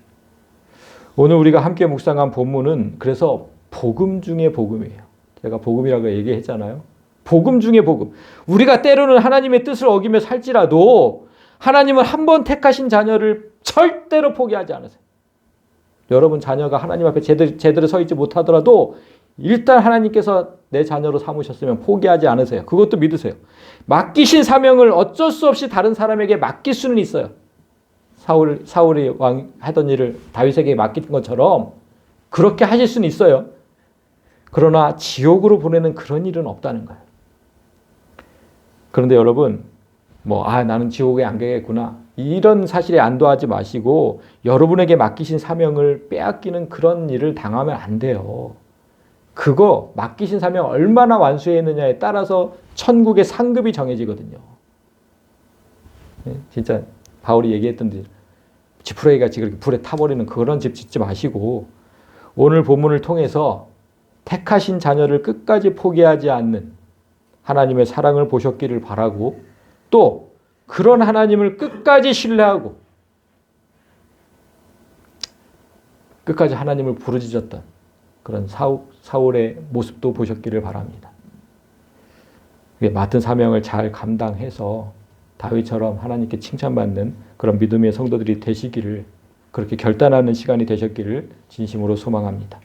오늘 우리가 함께 묵상한 본문은 그래서 복음 중의 복음이에요. 제가 복음이라고 얘기했잖아요. 복음 중의 복음. 우리가 때로는 하나님의 뜻을 어기며 살지라도 하나님은 한 번 택하신 자녀를 절대로 포기하지 않으세요. 여러분 자녀가 하나님 앞에 제대로 서 있지 못하더라도 일단 하나님께서 내 자녀로 삼으셨으면 포기하지 않으세요. 그것도 믿으세요. 맡기신 사명을 어쩔 수 없이 다른 사람에게 맡길 수는 있어요. 사울이 왕 하던 일을 다윗에게 맡긴 것처럼 그렇게 하실 수는 있어요. 그러나 지옥으로 보내는 그런 일은 없다는 거예요. 그런데 여러분, 나는 지옥에 안 가겠구나, 이런 사실에 안도하지 마시고 여러분에게 맡기신 사명을 빼앗기는 그런 일을 당하면 안 돼요. 그거 맡기신 사명 얼마나 완수했느냐에 따라서 천국의 상급이 정해지거든요. 진짜 바울이 얘기했던 지푸라기 같이 그렇게 불에 타버리는 그런 집 짓지 마시고 오늘 본문을 통해서 택하신 자녀를 끝까지 포기하지 않는 하나님의 사랑을 보셨기를 바라고, 또 그런 하나님을 끝까지 신뢰하고 끝까지 하나님을 부르짖었던 그런 사울의 모습도 보셨기를 바랍니다. 맡은 사명을 잘 감당해서 다윗처럼 하나님께 칭찬받는 그런 믿음의 성도들이 되시기를, 그렇게 결단하는 시간이 되셨기를 진심으로 소망합니다.